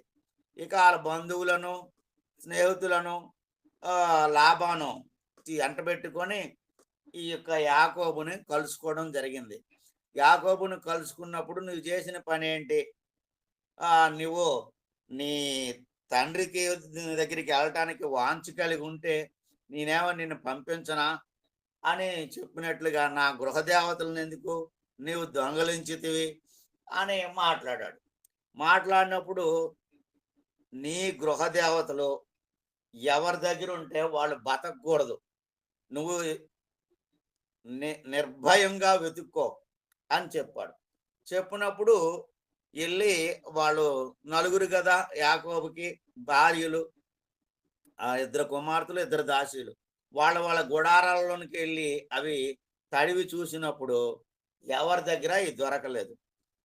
ఇక వాళ్ళ బంధువులను స్నేహితులను లాబాను వెంటబెట్టుకొని ఈ యొక్క యాకోబుని కలుసుకోవడం జరిగింది. యాకోబుని కలుసుకున్నప్పుడు నువ్వు చేసిన పని ఏంటి, నువ్వు నీ తండ్రికి దగ్గరికి వెళ్ళటానికి వాంఛ కలిగి ఉంటే నేనేమో నిన్ను పంపించనా అని చెప్పినట్లుగా నా గృహదేవతలను ఎందుకు నీవు దొంగలించితివి అని మాట్లాడాడు. మాట్లాడినప్పుడు నీ గృహదేవతలు ఎవరి దగ్గర ఉంటే వాళ్ళు బతకూడదు, నువ్వు నిర్భయంగా వెతుక్కో అని చెప్పాడు. చెప్పినప్పుడు వెళ్ళి వాళ్ళు నలుగురు కదా యాకోబుకి భార్యలు, 2 కుమార్తెలు 2 దాసీలు, వాళ్ళ గుడారాల్లోనికి వెళ్ళి అవి తడివి చూసినప్పుడు ఎవరి దగ్గర ఇవి దొరకలేదు.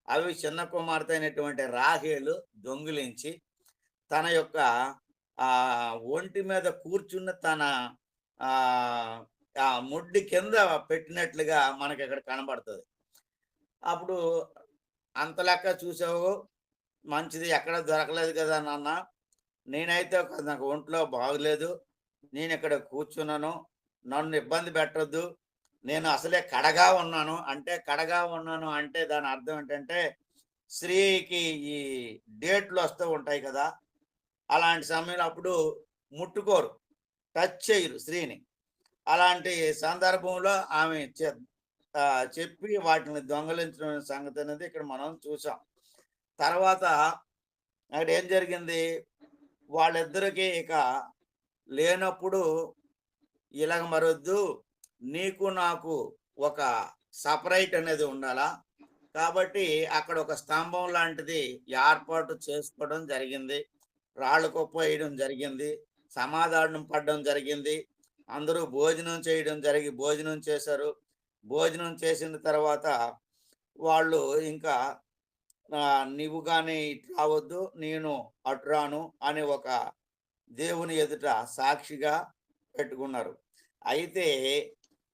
అవి చిన్న కుమార్తె అయినటువంటి రాహేలు దొంగిలించి తన యొక్క ఒంటి మీద కూర్చున్న తన ముడ్డి కింద పెట్టినట్లుగా మనకి ఇక్కడ కనబడుతుంది. అప్పుడు అంత లెక్క చూసావు, మంచిది, ఎక్కడ దొరకలేదు కదా నాన్న, నేనైతే నాకు ఒంట్లో బాగలేదు, నేను ఇక్కడ కూర్చున్నాను, నన్ను ఇబ్బంది పెట్టొద్దు, నేను అసలే కడగా ఉన్నాను అంటే దాని అర్థం ఏంటంటే స్త్రీకి ఈ డేట్లు వస్తూ ఉంటాయి కదా, అలాంటి సమయంలో అప్పుడు ముట్టుకోరు, టచ్ చేయరు స్త్రీని. అలాంటి సందర్భంలో ఆమె చెప్పి వాటిని దొంగలించిన సంగతి అనేది ఇక్కడ మనం చూసాం. తర్వాత అక్కడ ఏం జరిగింది, వాళ్ళిద్దరికీ ఇక లేనప్పుడు ఇలాగ మరొద్దు, నీకు నాకు ఒక సపరేట్ అనేది ఉండాలా, కాబట్టి అక్కడ ఒక స్తంభం లాంటిది ఏర్పాటు చేసుకోవడం జరిగింది. రాళ్ళు కుప్ప వేయడం జరిగింది, సమాధానం పడడం జరిగింది. అందరూ భోజనం చేశారు. భోజనం చేసిన తర్వాత వాళ్ళు ఇంకా నీవు కానీ ఇటు రావద్దు, నేను అటు రాను అని ఒక దేవుని ఎదుట సాక్షిగా పెట్టుకున్నారు. అయితే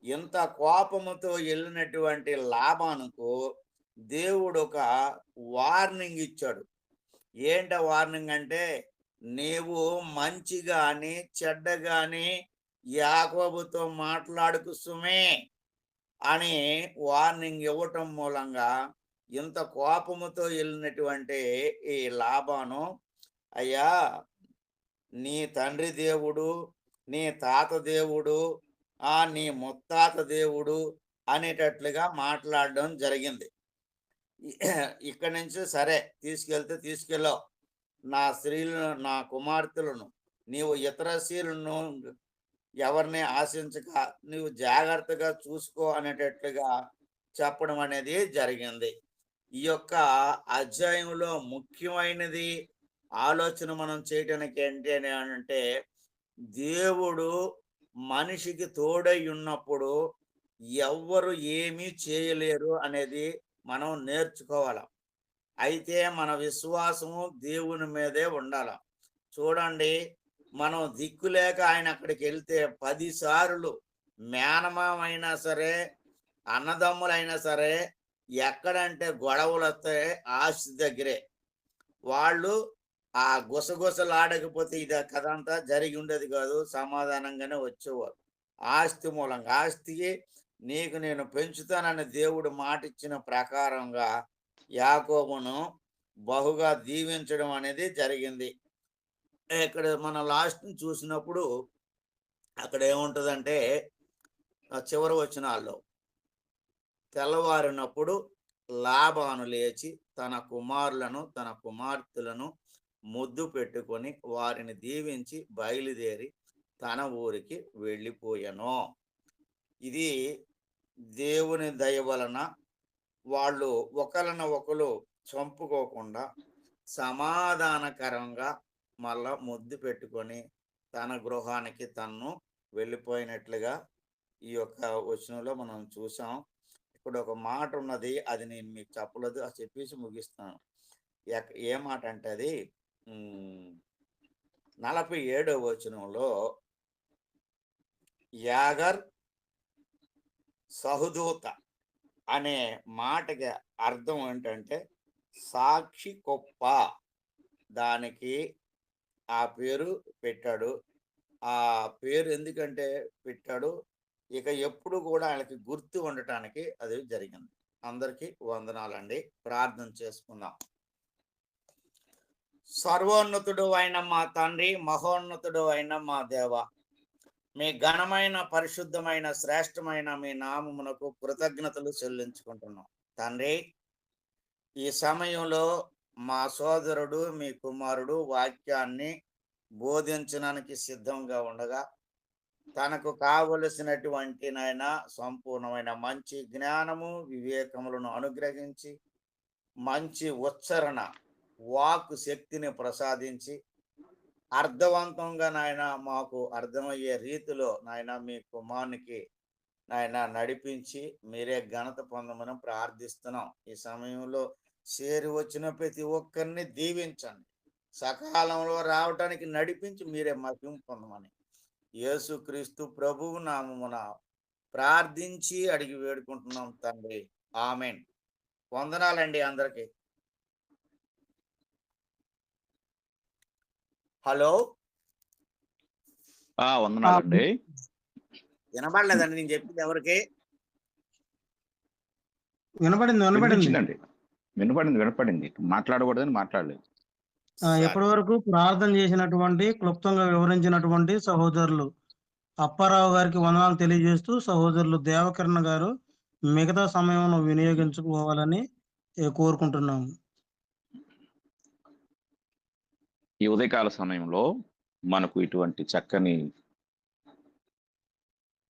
ఇంత కోపముతో వెళ్ళినటువంటి లాబానుకు దేవుడు ఒక వార్నింగ్ ఇచ్చాడు. ఏంట వార్నింగ్ అంటే, నీవు మంచి గాని చెడ్డ గాని యాకోబుతో మాట్లాడుకు సుమే అని వార్నింగ్ ఇవ్వటం మూలంగా ఇంత కోపముతో వెళ్ళినటువంటి ఈ లాబాను, అయ్యా నీ తండ్రి దేవుడు, నీ తాత దేవుడు, నీ ముత్తాత దేవుడు అనేటట్లుగా మాట్లాడడం జరిగింది. ఇక్కడి నుంచి సరే తీసుకెళ్తే తీసుకెళ్ళావు, నా స్త్రీలను నా కుమార్తెలను నీవు ఇతర స్త్రీలను ఎవరిని ఆశించక నీవు జాగ్రత్తగా చూసుకో అనేటట్లుగా చెప్పడం అనేది జరిగింది. ఈ యొక్క అధ్యాయంలో ముఖ్యమైనది ఆలోచన మనం చేయటానికి ఏంటి అని అంటే, దేవుడు మనిషికి తోడై ఉన్నప్పుడు ఎవ్వరు ఏమీ చేయలేరు అనేది మనం నేర్చుకోవాలి. అయితే మన విశ్వాసము దేవుని మీదే ఉండాల. చూడండి, మనం దిక్కులేక ఆయన అక్కడికి వెళ్తే 10 సార్లు మేనమామైనా సరే, అన్నదమ్ములైనా సరే, ఎక్కడంటే గొడవలు వస్తాయి ఆస్తి దగ్గరే. వాళ్ళు ఆ గుసగుసలాడకపోతే ఇది కథ అంతా జరిగి ఉండేది కాదు, సమాధానంగానే వచ్చేవారు. ఆస్తి మూలంగా, ఆస్తికి నీకు నేను పెంచుతానని దేవుడు మాట ఇచ్చిన ప్రకారంగా యాకోబును బహుగా దీవించడం అనేది జరిగింది. ఇక్కడ మన లాస్ట్ చూసినప్పుడు అక్కడ ఏముంటుందంటే, చివరి వచనాల్లో తెల్లవారినప్పుడు లాబాను లేచి తన కుమారులను తన కుమార్తెలను ముద్దు పెట్టుకొని వారిని దీవించి బయలుదేరి తన ఊరికి వెళ్ళిపోయాను. ఇది దేవుని దయ వలన వాళ్ళు ఒకరు చంపుకోకుండా సమాధానకరంగా మళ్ళా ముద్దు పెట్టుకొని తన గృహానికి తన్ను వెళ్ళిపోయినట్లుగా ఈ యొక్క వచనంలో మనం చూసాం. ఇప్పుడు ఒక మాట ఉన్నది, అది నేను మీకు చెప్పలేదు, అది చెప్పేసి ముగిస్తాను. ఏ మాట అంటే అది 47వ వచనంలో యాగర్ సహదూత అనే మాటకి అర్థం ఏంటంటే సాక్షి గొప్ప. దానికి ఆ పేరు పెట్టాడు. ఆ పేరు ఎందుకంటే పెట్టాడు, ఇక ఎప్పుడు కూడా ఆయనకి గుర్తు ఉండటానికి అది జరిగింది. అందరికీ వందనాలండి. ప్రార్థన చేసుకుందాం. సర్వోన్నతుడు అయిన మా తండ్రి, మహోన్నతుడు అయిన మా దేవ, మీ ఘనమైన పరిశుద్ధమైన శ్రేష్టమైన మీ నామమునకు కృతజ్ఞతలు చెల్లించుకుంటున్నాం తండ్రి. ఈ సమయంలో మా సోదరుడు మీ కుమారుడు వాక్యాన్ని బోధించడానికి సిద్ధంగా ఉండగా తనకు కావలసినటువంటి నాయన సంపూర్ణమైన మంచి జ్ఞానము వివేకములను అనుగ్రహించి మంచి ఉచ్చారణ వాక్ శక్తిని ప్రసాదించి అర్థవంతంగా నాయన మాకు అర్థమయ్యే రీతిలో నాయన మీ కుమారునికి నాయన నడిపించి మీరే ఘనత పొందమని ప్రార్థిస్తున్నాం. ఈ సమయంలో చేరి వచ్చిన ప్రతి ఒక్కరిని దీవించండి, సకాలంలో రావటానికి నడిపించి మీరే మహిమ పొందమని యేసుక్రీస్తు ప్రభువు నామమున ప్రార్థించి అడిగి వేడుకుంటున్నాం తండ్రి. ఆమెన్. వందనాలండి అందరికి. హలో, వందనాలండి. వినపడలేదండి నేను చెప్పింది ఎవరికి? వినపడింది. వినపడింది. మాట్లాడకూడదని మాట్లాడలేదు. ఎప్పటి వరకు ప్రార్థన చేసినటువంటి క్లుప్తంగా వివరించినటువంటి సహోదరులు అప్పారావు గారికి వందనాలు తెలియజేస్తూ, సహోదరులు దేవకరణ గారు మిగతా సమయం వినియోగించుకోవాలని కోరుకుంటున్నాము. ఈ ఉదయకాల సమయంలో మనకు ఇటువంటి చక్కని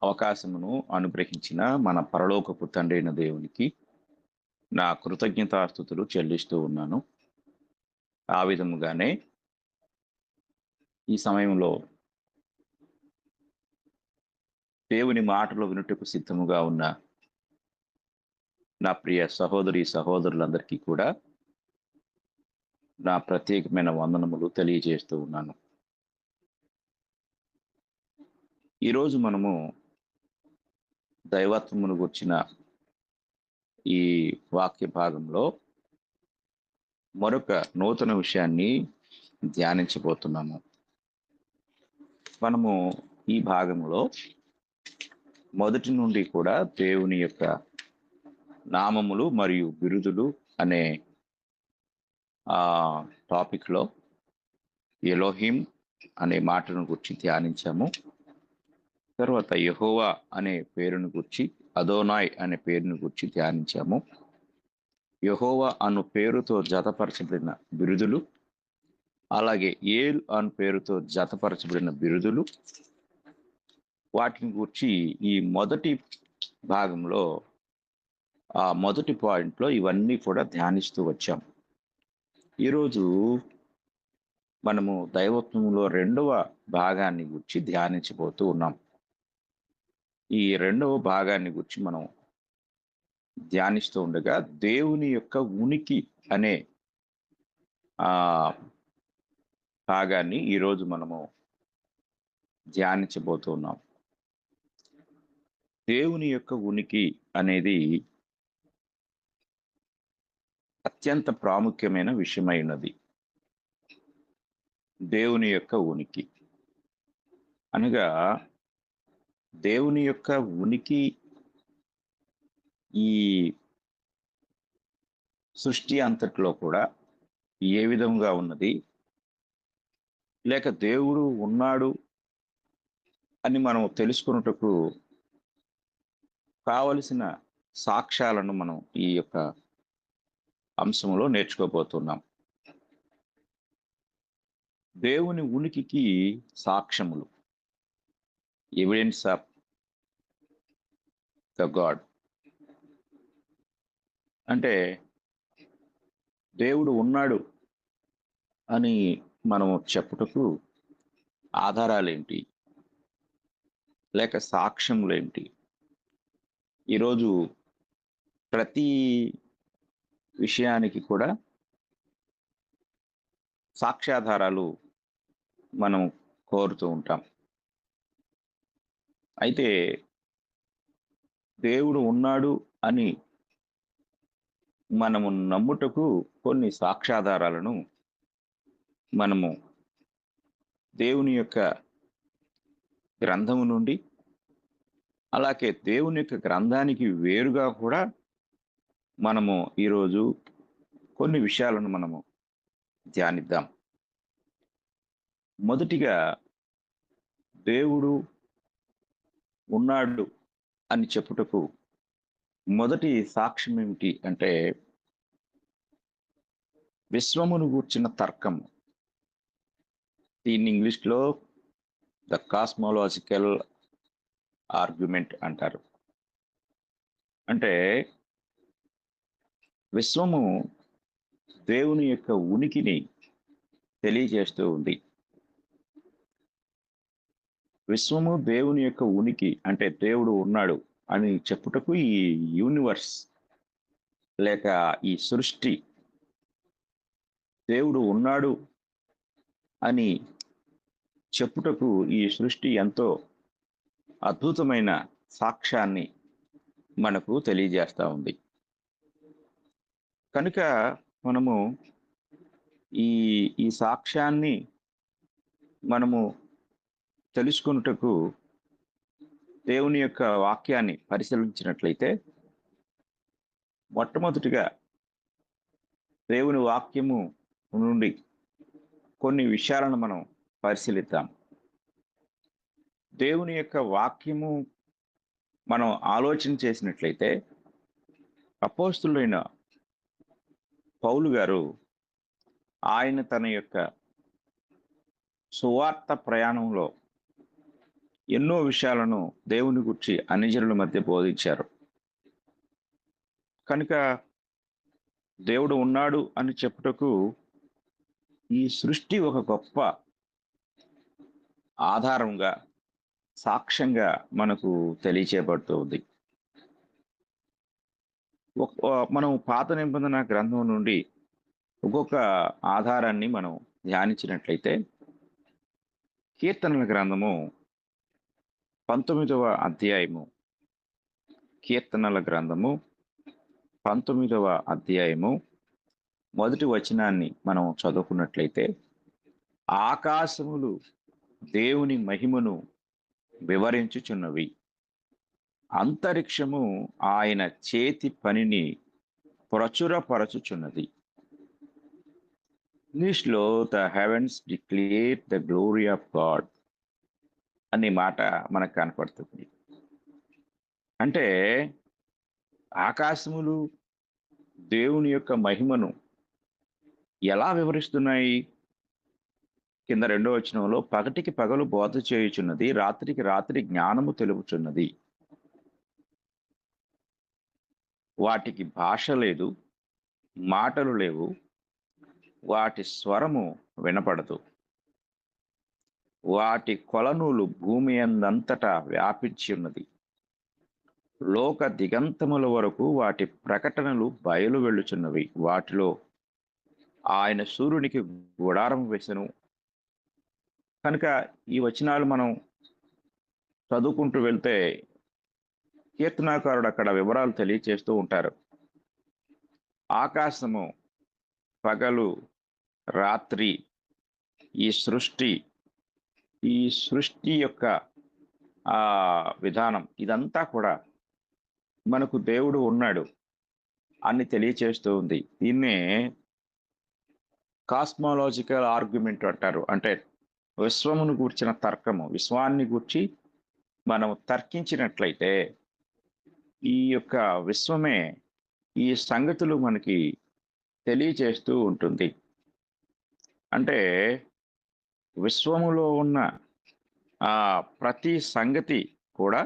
అవకాశమును అనుగ్రహించిన మన పరలోకపు తండ్రి అయిన దేవునికి నా కృతజ్ఞతాస్తుతులు చెల్లిస్తూ ఉన్నాను. ఆ విధముగానే ఈ సమయంలో దేవుని మాటలు వినుటకు సిద్ధముగా ఉన్న నా ప్రియ సహోదరులందరికీ కూడా నా ప్రత్యేకమైన వందనములు తెలియజేస్తూ ఉన్నాను. ఈరోజు మనము దైవత్వమును గుర్చిన ఈ వాక్య భాగంలో మరొక నూతన విషయాన్ని ధ్యానించబోతున్నాము. మనము ఈ భాగంలో మొదటి నుండి కూడా దేవుని యొక్క నామములు మరియు బిరుదులు అనే టాపిక్లో ఎలోహిం అనే మాటను గురించి ధ్యానించాము. తర్వాత యెహోవా అనే పేరును గురించి, అదోనాయ్ అనే పేరును గురించి ధ్యానించాము. యెహోవా అను పేరుతో జతపరచబడిన బిరుదులు, అలాగే ఏల్ అను పేరుతో జతపరచబడిన బిరుదులు, వాటిని గురించి ఈ మొదటి భాగంలో ఆ మొదటి పాయింట్లో ఇవన్నీ కూడా ధ్యానిస్తూ వచ్చాం. ఈరోజు మనము దైవత్వంలో రెండవ భాగాన్ని గురించి ధ్యానించబోతూ ఉన్నాం. ఈ రెండవ భాగాన్ని గురించి మనం ధ్యానిస్తూ ఉండగా దేవుని యొక్క ఉనికి అనే ఆ భాగాన్ని ఈరోజు మనము ధ్యానించబోతున్నాం. దేవుని యొక్క ఉనికి అనేది అత్యంత ప్రాముఖ్యమైన విషయమై ఉన్నది. దేవుని యొక్క ఉనికి అనగా దేవుని యొక్క ఉనికి ఈ సృష్టి అంతట్లో కూడా ఏ విధంగా ఉన్నది, లేక దేవుడు ఉన్నాడు అని మనం తెలుసుకున్నటకు కావలసిన సాక్ష్యాలను మనం ఈ యొక్క అంశంలో నేర్చుకోబోతున్నాం. దేవుని ఉనికికి సాక్ష్యములు, ఎవిడెన్స్ ఆఫ్ ద గాడ్. అంటే దేవుడు ఉన్నాడు అని మనము చెప్పుటకు ఆధారాలేంటి, లేక సాక్ష్యములేంటి? ఈరోజు ప్రతి విషయానికి కూడా సాక్ష్యాధారాలు మనం కోరుతూ ఉంటాం. అయితే దేవుడు ఉన్నాడు అని మనము నమ్ముటకు కొన్ని సాక్ష్యాధారాలను మనము దేవుని యొక్క గ్రంథము నుండి, అలాగే దేవుని యొక్క గ్రంథానికి వేరుగా కూడా మనము ఈరోజు కొన్ని విషయాలను మనము ధ్యానిద్దాం. మొదటిగా దేవుడు ఉన్నాడు అని చెప్పుటకు మొదటి సాక్ష్యం ఏమిటి అంటే విశ్వమును గూర్చిన తర్కము. దీన్ని ఇంగ్లీష్లో ద కాస్మోలాజికల్ ఆర్గ్యుమెంట్ అంటారు. అంటే విశ్వము దేవుని యొక్క ఉనికిని తెలియజేస్తూ ఉంది. విశ్వము దేవుని యొక్క ఉనికి అంటే దేవుడు ఉన్నాడు అని చెప్పుటకు ఈ యూనివర్స్ లేక ఈ సృష్టి దేవుడు ఉన్నాడు అని చెప్పుటకు ఈ సృష్టి ఎంతో అద్భుతమైన సాక్ష్యాన్ని మనకు తెలియజేస్తూ ఉంది. కనుక మనము ఈ సాక్ష్యాన్ని మనము తెలుసుకున్నటకు దేవుని యొక్క వాక్యాన్ని పరిశీలించినట్లయితే మొట్టమొదటిగా దేవుని వాక్యము నుండి కొన్ని విషయాలను మనం పరిశీలిద్దాం. దేవుని యొక్క వాక్యము మనం ఆలోచన చేసినట్లయితే అపోస్తులైన పౌలు గారు ఆయన తన యొక్క సువార్త ప్రయాణంలో ఎన్నో విషయాలను దేవుని గురించి అన్యజనుల మధ్య బోధించారు. కనుక దేవుడు ఉన్నాడు అని చెప్పుటకు ఈ సృష్టి ఒక గొప్ప ఆధారంగా, సాక్ష్యంగా మనకు తెలియచేయబడుతుంది. మనం పాత నిబంధన గ్రంథం నుండి ఒక్కొక్క ఆధారాన్ని మనం ధ్యానించినట్లయితే కీర్తనల గ్రంథము 19వ అధ్యాయము, కీర్తనల గ్రంథము 19వ అధ్యాయము మొదటి వచనాన్ని మనం చదువుకున్నట్లయితే ఆకాశములు దేవుని మహిమను వివరించుచున్నవి, అంతరిక్షము ఆయన చేతి పనిని ప్రచురపరచుచున్నది. ఇంగ్లీష్లో the heavens declare the glory of God అనే మాట మనకు కనపడుతుంది. అంటే ఆకాశములు దేవుని యొక్క మహిమను ఎలా వివరిస్తున్నాయి? కింద 2వ వచనంలో పగటికి పగలు బోధ చేయుచున్నది, రాత్రికి రాత్రి జ్ఞానము తెలుపుచున్నది. వాటికి భాష లేదు, మాటలు లేవు, వాటి స్వరము వినపడదు. వాటి కొలనులు భూమి అందంతటా వ్యాపించి ఉన్నది. లోక దిగంతముల వరకు వాటి ప్రకటనలు బయలు వెళ్ళుచున్నవి. వాటిలో ఆయన సూర్యునికి గుడారం వేసెను. కనుక ఈ వచనాలు మనం చదువుకుంటూ వెళ్తే కీర్తనాకారుడు అక్కడ వివరాలు తెలియచేస్తూ ఉంటారు. ఆకాశము, పగలు, రాత్రి, ఈ సృష్టి యొక్క విధానం ఇదంతా కూడా మనకు దేవుడు ఉన్నాడు అని తెలియచేస్తూ ఉంది. దీన్నే కాస్మాలజికల్ ఆర్గ్యుమెంట్ అంటారు. అంటే విశ్వమును గూర్చిన తర్కము. విశ్వాన్ని గూర్చి మనం తర్కించినట్లయితే ఈ యొక్క విశ్వమే ఈ సంగతులు మనకి తెలియచేస్తూ ఉంటుంది. అంటే విశ్వములో ఉన్న ప్రతి సంగతి కూడా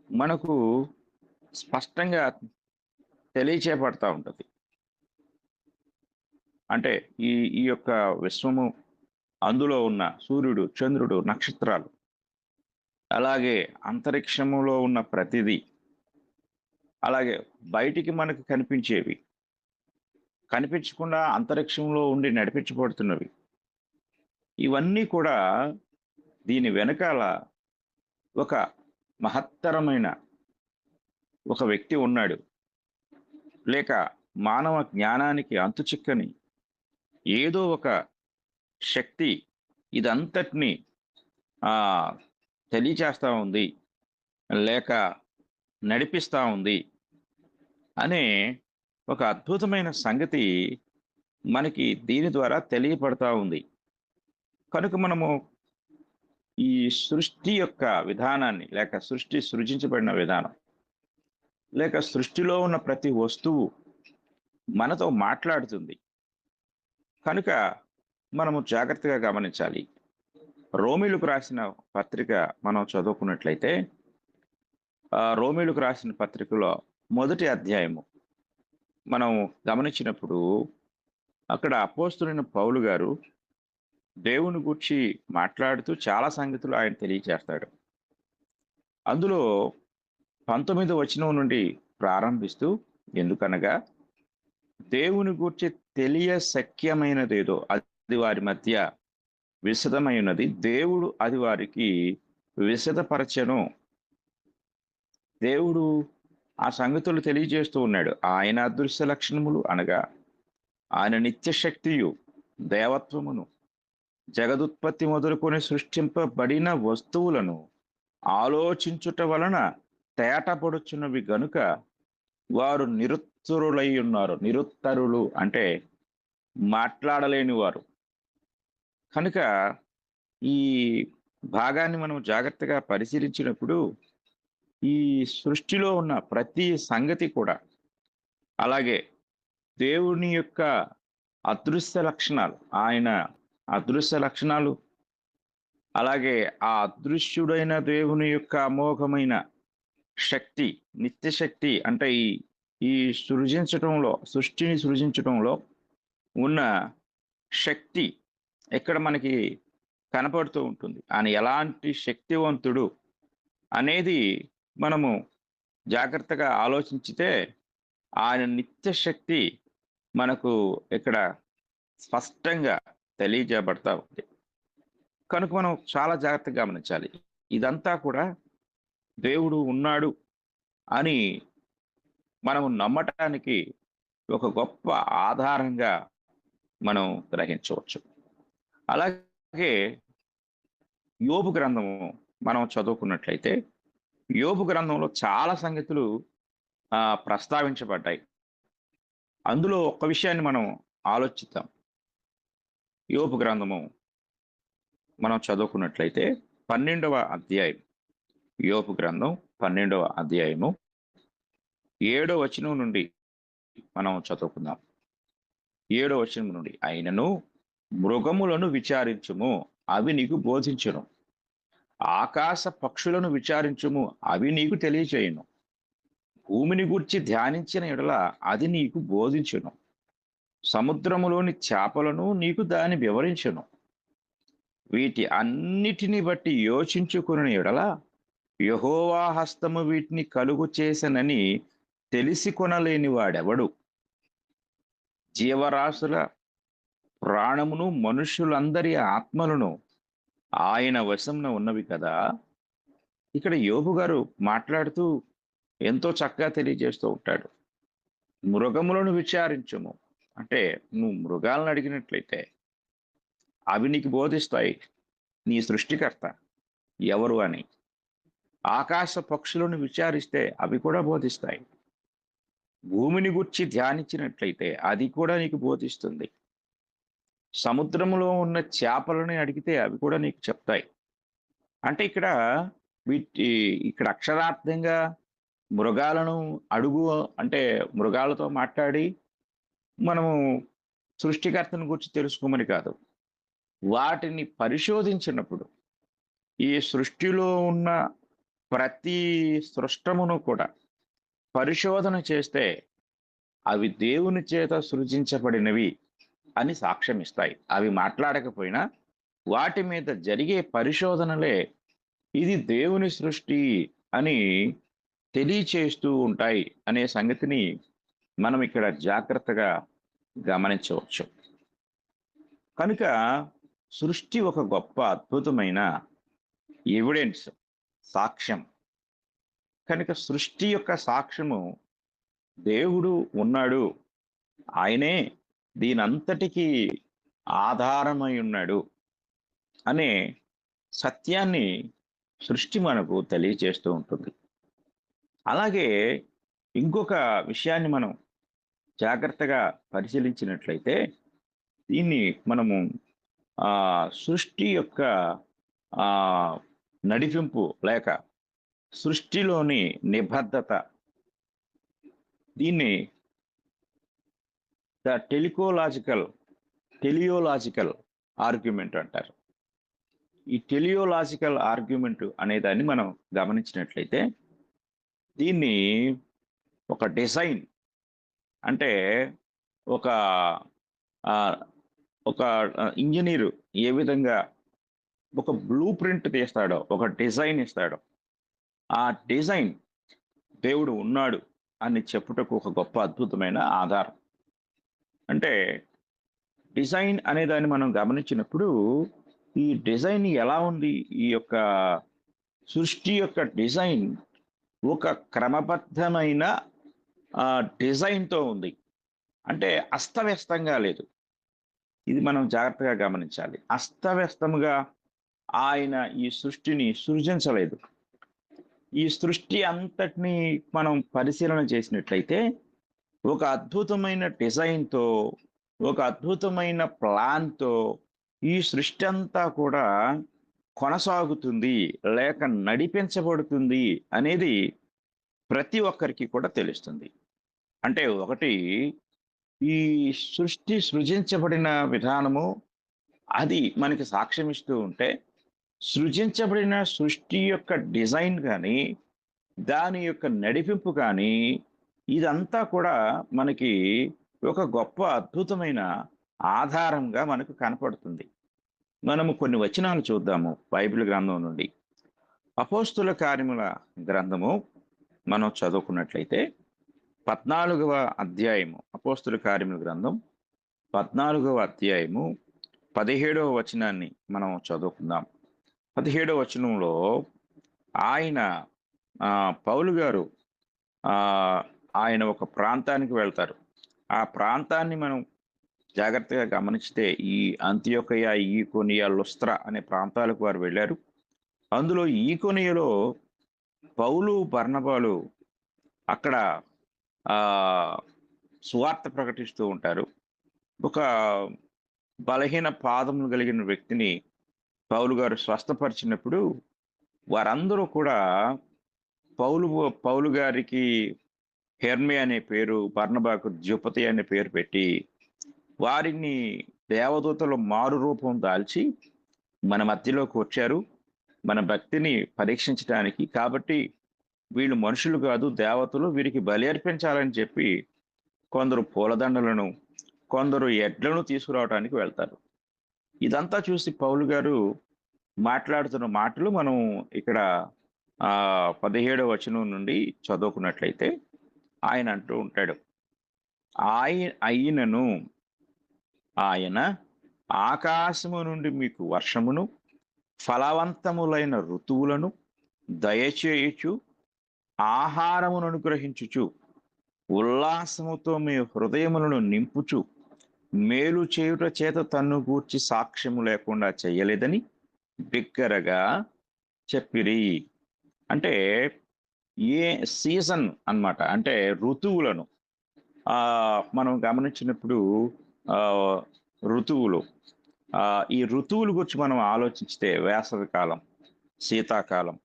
మనకు స్పష్టంగా తెలియచేపడతా ఉంటుంది. అంటే ఈ యొక్క విశ్వము, అందులో ఉన్న సూర్యుడు, చంద్రుడు, నక్షత్రాలు, అలాగే అంతరిక్షములో ఉన్న ప్రతిదీ, అలాగే బయటికి మనకు కనిపించేవి, కనిపించకుండా అంతరిక్షంలో ఉండి నడిపించబడుతున్నవి, ఇవన్నీ కూడా దీని వెనకాల ఒక మహత్తరమైన ఒక వ్యక్తి ఉన్నాడు. లేక మానవ జ్ఞానానికి అంతుచిక్కని ఏదో ఒక శక్తి ఇదంతటిని తెలియచేస్తా ఉంది, లేక నడిపిస్తా ఉంది అనే ఒక అద్భుతమైన సంగతి మనకి దీని ద్వారా తెలియపడతా ఉంది. కనుక మనము ఈ సృష్టి యొక్క విధానాన్ని, లేక సృష్టి సృజించబడిన విధానం, లేక సృష్టిలో ఉన్న ప్రతి వస్తువు మనతో మాట్లాడుతుంది. కనుక మనము జాగ్రత్తగా గమనించాలి. రోమీలకు రాసిన పత్రిక మనం చదువుకున్నట్లయితే, రోమీలకు రాసిన పత్రికలో 1వ అధ్యాయము మనం గమనించినప్పుడు అక్కడ అపోస్తలుడైన పౌలు గారు దేవుని గూర్చి మాట్లాడుతూ చాలా సంగతులు ఆయన తెలియచేస్తాడు. అందులో 19వ వచనం నుండి ప్రారంభిస్తూ, ఎందుకనగా దేవుని గూర్చి తెలియశక్యమైనదేదో అది వారి మధ్య విశదమైనది, దేవుడు అది వారికి విశదపరచెను. దేవుడు ఆ సంగతులు తెలియజేస్తూ ఉన్నాడు. ఆయన అదృశ్య లక్షణములు అనగా ఆయన నిత్యశక్తియు దేవత్వమును, జగదుత్పత్తి మొదలుకొని సృష్టింపబడిన వస్తువులను ఆలోచించుట వలన తేటపడుచున్నవి గనుక వారు నిరుత్తరులై ఉన్నారు. నిరుత్తరులు అంటే మాట్లాడలేని వారు. కనుక ఈ భాగాన్ని మనం జాగ్రత్తగా పరిశీలించినప్పుడు ఈ సృష్టిలో ఉన్న ప్రతి సంగతి కూడా, అలాగే దేవుని యొక్క అదృశ్య లక్షణాలు, ఆయన అదృశ్య లక్షణాలు, అలాగే ఆ అదృశ్యుడైన దేవుని యొక్క అమోఘమైన శక్తి, నిత్యశక్తి, అంటే ఈ సృష్టిని సృజించటంలో ఉన్న శక్తి ఎక్కడ మనకి కనపడుతూ ఉంటుంది. ఆయన ఎలాంటి శక్తివంతుడు అనేది మనము జాగ్రత్తగా ఆలోచించితే ఆయన నిత్యశక్తి మనకు ఇక్కడ స్పష్టంగా తెలియజేయబడతా ఉంది. కనుక మనం చాలా జాగ్రత్తగా గమనించాలి. ఇదంతా కూడా దేవుడు ఉన్నాడు అని మనము నమ్మటానికి ఒక గొప్ప ఆధారంగా మనం గ్రహించవచ్చు. అలాగే యోబు గ్రంథము మనం చదువుకున్నట్లయితే, యోబు గ్రంథంలో చాలా సంగతులు ప్రస్తావించబడ్డాయి. అందులో ఒక్క విషయాన్ని మనం ఆలోచిద్దాం. యోబు గ్రంథము మనం చదువుకున్నట్లయితే 12వ అధ్యాయం, యోబు గ్రంథం 12వ అధ్యాయము 7వ వచనం నుండి మనం చదువుకుందాం. 7వ వచనం నుండి, అయినను మృగములను విచారించుము, అవి నీకు బోధించును. ఆకాశ పక్షులను విచారించుము, అవి నీకు తెలియచేయును. భూమిని గూర్చి ధ్యానించిన ఎడల అది నీకు బోధించును. సముద్రములోని చేపలను నీకు దాని వివరించును. వీటి అన్నిటిని బట్టి యోచించుకుని ఎడల యెహోవా హస్తము వీటిని కలుగు చేసనని తెలిసి కొనలేని వాడెవడు? జీవరాశుల ప్రాణమును మనుష్యులందరి ఆత్మలను ఆయన వశంన ఉన్నవి కదా. ఇక్కడ యోబు గారు మాట్లాడుతూ ఎంతో చక్కగా తెలియజేస్తూ ఉంటాడు. మృగములను విచారించుము అంటే, నువ్వు మృగాలను అడిగినట్లయితే అవి నీకు బోధిస్తాయి నీ సృష్టికర్త ఎవరు అని. ఆకాశ పక్షులను విచారిస్తే అవి కూడా బోధిస్తాయి. భూమిని గుర్చి ధ్యానించినట్లయితే అది కూడా నీకు బోధిస్తుంది. సముద్రంలో ఉన్న చేపలను అడిగితే అవి కూడా నీకు చెప్తాయి. అంటే ఇక్కడ అక్షరార్థంగా మృగాలను అడుగు అంటే మృగాలతో మాట్లాడి మనము సృష్టికర్తను గురించి తెలుసుకోమని కాదు. వాటిని పరిశోధించినప్పుడు ఈ సృష్టిలో ఉన్న ప్రతి సృష్టమును కూడా పరిశోధన చేస్తే అవి దేవుని చేత సృజించబడినవి అని సాక్ష్యం ఇస్తాయి. అవి మాట్లాడకపోయినా వాటి మీద జరిగే పరిశోధనలే ఇది దేవుని సృష్టి అని తెలియచేస్తూ ఉంటాయి అనే సంగతిని మనం ఇక్కడ జాగ్రత్తగా గమనించవచ్చు. కనుక సృష్టి ఒక గొప్ప అద్భుతమైన ఎవిడెన్స్, సాక్ష్యం. కనుక సృష్టి యొక్క సాక్ష్యము దేవుడు ఉన్నాడు, ఆయనే దీనంతటికీ ఆధారమై ఉన్నాడు అనే సత్యాన్ని సృష్టి మనకు తెలియజేస్తూ ఉంటుంది. అలాగే ఇంకొక విషయాన్ని మనం జాగ్రత్తగా పరిశీలించినట్లయితే దీన్ని మనము సృష్టి యొక్క నడిపింపు లేక సృష్టిలోని నిబద్ధత, దీన్ని ద టెలియోలాజికల్ ఆర్గ్యుమెంట్ అంటారు. ఈ టెలియోలాజికల్ ఆర్గ్యుమెంట్ అనేదాన్ని మనం గమనించినట్లయితే దీన్ని ఒక డిజైన్ అంటే ఒక ఇంజనీరు ఏ విధంగా ఒక బ్లూ ప్రింట్ తీస్తాడో, ఒక డిజైన్ ఇస్తాడో, ఆ డిజైన్ దేవుడు ఉన్నాడు అని చెప్పుటకు ఒక గొప్ప అద్భుతమైన ఆధారం. అంటే డిజైన్ అనే దాన్ని మనం గమనించినప్పుడు ఈ డిజైన్ ఎలా ఉంది, ఈ యొక్క సృష్టి యొక్క డిజైన్ ఒక క్రమబద్ధమైన డిజైన్తో ఉంది. అంటే అస్తవ్యస్తంగా లేదు. ఇది మనం జాగ్రత్తగా గమనించాలి. అస్తవ్యస్తముగా ఆయన ఈ సృష్టిని సృజించలేదు. ఈ సృష్టి అంతటిని మనం పరిశీలన చేసినట్లయితే ఒక అద్భుతమైన డిజైన్తో, ఒక అద్భుతమైన ప్లాన్తో ఈ సృష్టి అంతా కూడా కొనసాగుతుంది లేక నడిపించబడుతుంది అనేది ప్రతి ఒక్కరికి కూడా తెలుస్తుంది. అంటే ఒకటి, ఈ సృష్టి సృజించబడిన విధానము అది మనకి సాక్ష్యం ఇస్తూ ఉంటే, సృజించబడిన సృష్టి యొక్క డిజైన్ కానీ దాని యొక్క నడిపింపు కానీ ఇదంతా కూడా మనకి ఒక గొప్ప అద్భుతమైన ఆధారంగా మనకు కనపడుతుంది. మనము కొన్ని వచనాలు చూద్దాము బైబిల్ గ్రంథం నుండి. అపోస్తుల కార్యముల గ్రంథము మనం చదువుకున్నట్లయితే 14వ అధ్యాయము, అపోస్తుల కార్యముల గ్రంథం 14వ అధ్యాయము 17వ వచనాన్ని మనం చదువుకుందాం. 17వ వచనంలో పౌలు గారు ఆయన ఒక ప్రాంతానికి వెళ్తారు. ఆ ప్రాంతాన్ని మనం జాగ్రత్తగా గమనిస్తే ఈ అంతియొకయ, ఈకొనియ, లుస్త్ర అనే ప్రాంతాలకు వారు వెళ్ళారు. అందులో ఈకొనియలో పౌలు, బర్నబాలు అక్కడ సువార్త ప్రకటిస్తూ ఉంటారు. ఒక బలహీన పాదములు కలిగిన వ్యక్తిని పౌలు గారు స్వస్థపరిచినప్పుడు వారందరూ కూడా పౌలు గారికి హెర్మే అనే పేరు, బర్నబాకు ద్యుపతి అనే పేరు పెట్టి వారిని దేవదూతలు మారు రూపం దాల్చి మన మధ్యలోకి వచ్చారు మన భక్తిని పరీక్షించడానికి. కాబట్టి వీళ్ళు మనుషులు కాదు, దేవతలు, వీరికి బలి అర్పించాలని చెప్పి కొందరు పూలదండలను, కొందరు ఎడ్లను తీసుకురావడానికి వెళ్తారు. ఇదంతా చూసి పౌలు గారు మాట్లాడుతున్న మాటలు మనం ఇక్కడ 17వ వచనం నుండి చదువుకున్నట్లయితే ఆయన అంటూ ఉంటాడు, ఆయన ఆకాశము నుండి మీకు వర్షమును ఫలవంతములైన ఋతువులను దయచేయుచు ఆహారమును అనుగ్రహించుచు ఉల్లాసముతో మీ హృదయములను నింపుచు మేలు చేయుట చేత తన్ను గూర్చి సాక్ష్యము లేకుండా చేయలేదని బిగ్గరగా చెప్పిరి. అంటే ఏ సీజన్ అన్నమాట, అంటే ఋతువులను మనం గమనించినప్పుడు ఋతువులు, ఈ ఋతువుల గురించి మనం ఆలోచిస్తే వేసవి కాలం, శీతాకాలం,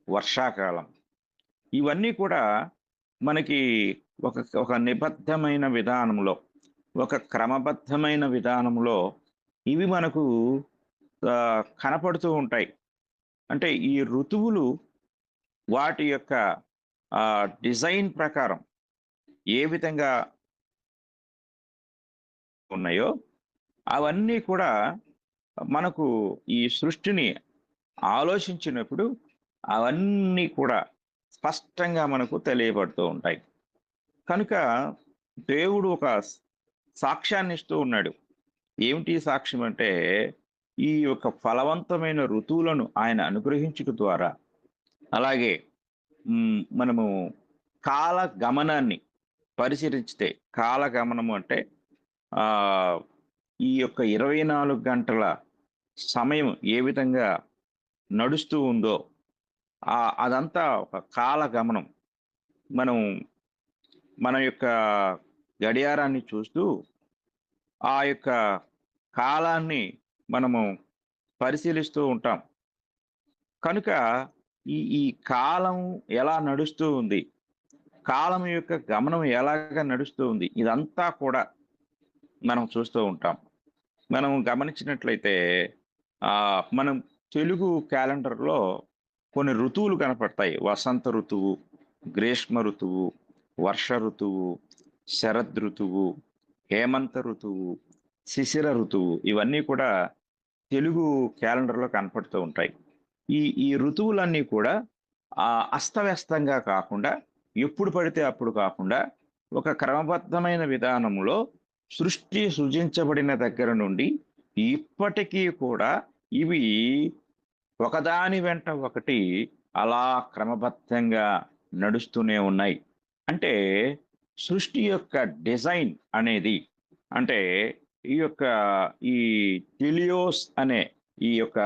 వర్షాకాలం, ఇవన్నీ కూడా మనకి ఒక నిబద్ధమైన విధానంలో, ఒక క్రమబద్ధమైన విధానంలో ఇవి మనకు కనపడుతూ ఉంటాయి. అంటే ఈ ఋతువులు వాటి యొక్క డిజైన్ ప్రకారం ఏ విధంగా ఉన్నాయో అవన్నీ కూడా మనకు ఈ సృష్టిని ఆలోచించినప్పుడు అవన్నీ కూడా స్పష్టంగా మనకు తెలియబడుతూ ఉంటాయి. కనుక దేవుడు ఒక సాక్ష్యాన్ని ఇస్తూ ఉన్నాడు. ఏమిటి సాక్ష్యం అంటే, ఈ యొక్క ఫలవంతమైన ఋతువులను ఆయన అనుగ్రహించుట ద్వారా, అలాగే మనము కాల గమనాన్ని పరిశీలించితే, కాల గమనము అంటే ఈ యొక్క 24 గంటల సమయం ఏ విధంగా నడుస్తూ ఉందో అదంతా ఒక కాల గమనం. మన యొక్క గడియారాన్ని చూస్తూ ఆ యొక్క కాలాన్ని మనము పరిశీలిస్తూ ఉంటాం. కనుక ఈ కాలం ఎలా నడుస్తూ ఉంది, కాలం యొక్క గమనం ఎలాగా నడుస్తూ ఉంది, ఇదంతా కూడా మనం చూస్తూ ఉంటాం. మనం గమనించినట్లయితే మనం తెలుగు క్యాలెండర్లో కొన్ని ఋతువులు కనపడతాయి. వసంత ఋతువు, గ్రీష్మ ఋతువు, వర్ష ఋతువు, శరద్ ఋతువు, హేమంత ఋతువు, శిశిర ఋతువు, ఇవన్నీ కూడా తెలుగు క్యాలెండర్లో కనపడుతూ ఉంటాయి. ఈ ఋతువులన్నీ కూడా అస్తవ్యస్తంగా కాకుండా, ఎప్పుడు పడితే అప్పుడు కాకుండా, ఒక క్రమబద్ధమైన విధానంలో సృష్టి సృజించబడిన దగ్గర నుండి ఇప్పటికీ కూడా ఇవి ఒకదాని వెంట ఒకటి అలా క్రమబద్ధంగా నడుస్తూనే ఉన్నాయి. అంటే సృష్టి యొక్క డిజైన్ అనేది, అంటే ఈ టెలియోస్ అనే ఈ యొక్క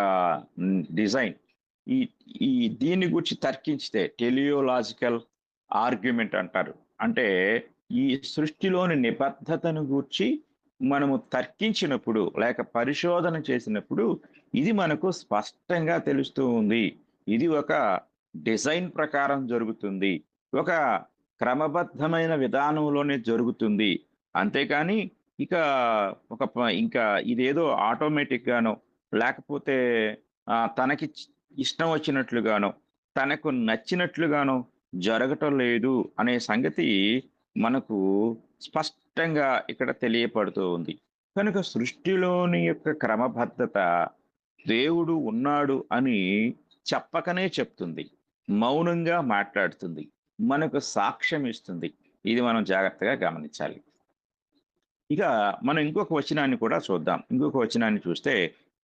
డిజైన్, దీని గురించి తర్కించితే టెలియోలాజికల్ ఆర్గ్యుమెంట్ అంటారు. అంటే ఈ సృష్టిలోని నిబద్ధతను గూర్చి మనము తర్కించినప్పుడు, లేక పరిశోధన చేసినప్పుడు ఇది మనకు స్పష్టంగా తెలుస్తూ ఉంది. ఇది ఒక డిజైన్ ప్రకారం జరుగుతుంది, ఒక క్రమబద్ధమైన విధానంలోనే జరుగుతుంది. అంతేకాని ఇంకా ఇదేదో ఆటోమేటిక్ గానో, లేకపోతే తనకి ఇష్టం వచ్చినట్లుగానో, తనకు నచ్చినట్లుగానో జరగటం లేదు అనే సంగతి మనకు స్పష్టంగా ఇక్కడ తెలియపడుతూ ఉంది. కనుక సృష్టిలోని యొక్క క్రమబద్ధత దేవుడు ఉన్నాడు అని చెప్పకనే చెప్తుంది, మౌనంగా మాట్లాడుతుంది, మనకు సాక్ష్యం ఇస్తుంది. ఇది మనం జాగ్రత్తగా గమనించాలి. ఇక మనం ఇంకొక వచనాన్ని కూడా చూద్దాం. ఇంకొక వచనాన్ని చూస్తే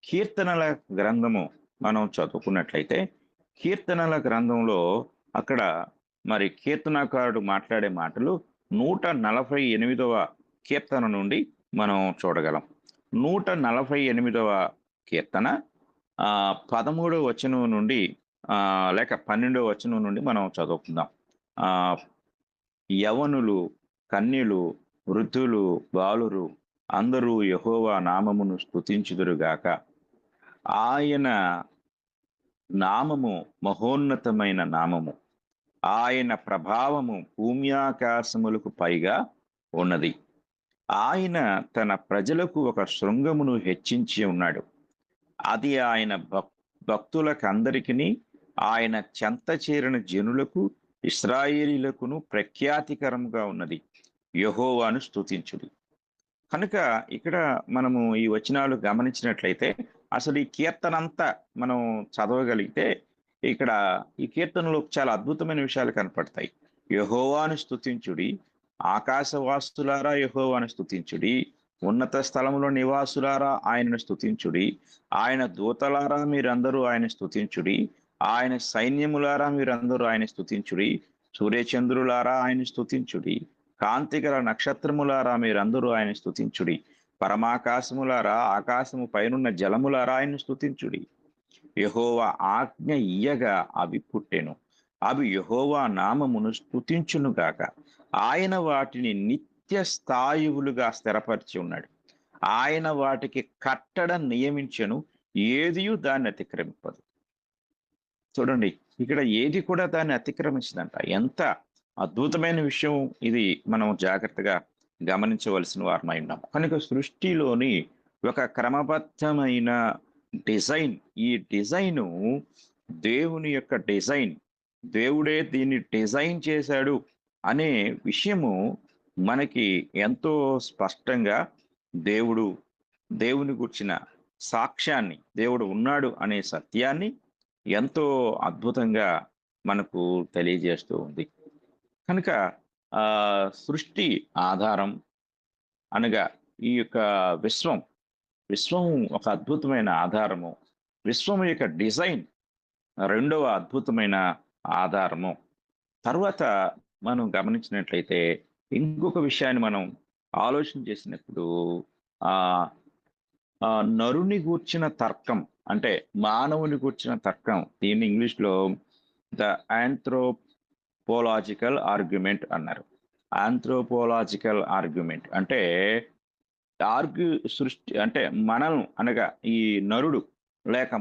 కీర్తనల గ్రంథము మనం చదువుకున్నట్లయితే, కీర్తనల గ్రంథంలో అక్కడ మరి కీర్తనకారుడు మాట్లాడే మాటలు 148వ కీర్తన నుండి మనం చూడగలం. 148వ కీర్తన 13వ వచనం నుండి లేక 12వ వచనం నుండి మనం చదువుకుందాం. యవనులు, కన్యలు, వృద్ధులు, బాలురు అందరూ యెహోవా నామమును స్తుతించుదురుగాక. ఆయన నామము మహోన్నతమైన నామము, ఆయన ప్రభావము భూమ్యాకాశములకు పైగా ఉన్నది. ఆయన తన ప్రజలకు ఒక శృంగమును హెచ్చించి ఉన్నాడు. అది ఆయన భక్తులకందరికీ, ఆయన చెంత చేరిన జనులకు, ఇశ్రాయేలీలకును ప్రఖ్యాతికరంగా ఉన్నది. యెహోవాను స్తుతించుడి. కనుక ఇక్కడ మనము ఈ వచనాలు గమనించినట్లయితే అసలు ఈ కీర్తన అంతా మనం చదవగలిగితే ఇక్కడ ఈ కీర్తనలో చాలా అద్భుతమైన విషయాలు కనపడతాయి. యెహోవాను స్తుతించుడి, ఆకాశవాసులారా యెహోవాను స్తుతించుడి, ఉన్నత స్థలములో నివాసులారా ఆయనను స్తుతించుడి, ఆయన దూతలారా మీరందరూ ఆయన స్తుతించుడి, ఆయన సైన్యములారా మీరందరూ ఆయన స్తుతించుడి, సూర్యచంద్రులారా ఆయన స్తుతించుడి, కాంతిగల నక్షత్రములారా మీరందరూ ఆయన స్తుతించుడి, పరమాకాశములారా ఆకాశము పైనున్న జలములారా ఆయన స్తుతించుడి. యెహోవా ఆజ్ఞ ఇయ్యగా అవి పుట్టెను, అవి యెహోవా నామమును స్తుతించును గాక. ఆయన వాటిని నిత్య స్థాయువులుగా స్థిరపరిచి ఉన్నాడు. ఆయన వాటికి కట్టడ నియమించెను, ఏదియు దాన్ని అతిక్రమింపదు. చూడండి, ఇక్కడ ఏది కూడా దాన్ని అతిక్రమించదంట. ఎంత అద్భుతమైన విషయం ఇది, మనం జాగ్రత్తగా గమనించవలసిన వారమై ఉన్నాం. కనుక సృష్టిలోని ఒక క్రమబద్ధమైన డిజైన్, ఈ డిజైను దేవుని యొక్క డిజైన్, దేవుడే దీన్ని డిజైన్ చేశాడు అనే విషయము మనకి ఎంతో స్పష్టంగా దేవుని గుర్చిన సాక్ష్యాన్ని, దేవుడు ఉన్నాడు అనే సత్యాన్ని ఎంతో అద్భుతంగా మనకు తెలియజేస్తూ ఉంది. కనుక సృష్టి ఆధారం అనగా ఈ యొక్క విశ్వం ఒక అద్భుతమైన ఆధారము, విశ్వం యొక్క డిజైన్ రెండవ అద్భుతమైన ఆధారము. తర్వాత మనం గమనించినట్లయితే ఇంకొక విషయాన్ని మనం ఆలోచన చేసినప్పుడు నరుని గూర్చిన తర్కం, అంటే మానవుని గూర్చిన తర్కం, దీన్ని ఇంగ్లీష్లో ద ఆంథ్రోపోలాజికల్ ఆర్గ్యుమెంట్ అన్నారు. ఆంథ్రోపోలాజికల్ ఆర్గ్యుమెంట్ అంటే సృష్టి అంటే మనం అనగా ఈ నరుడు లేక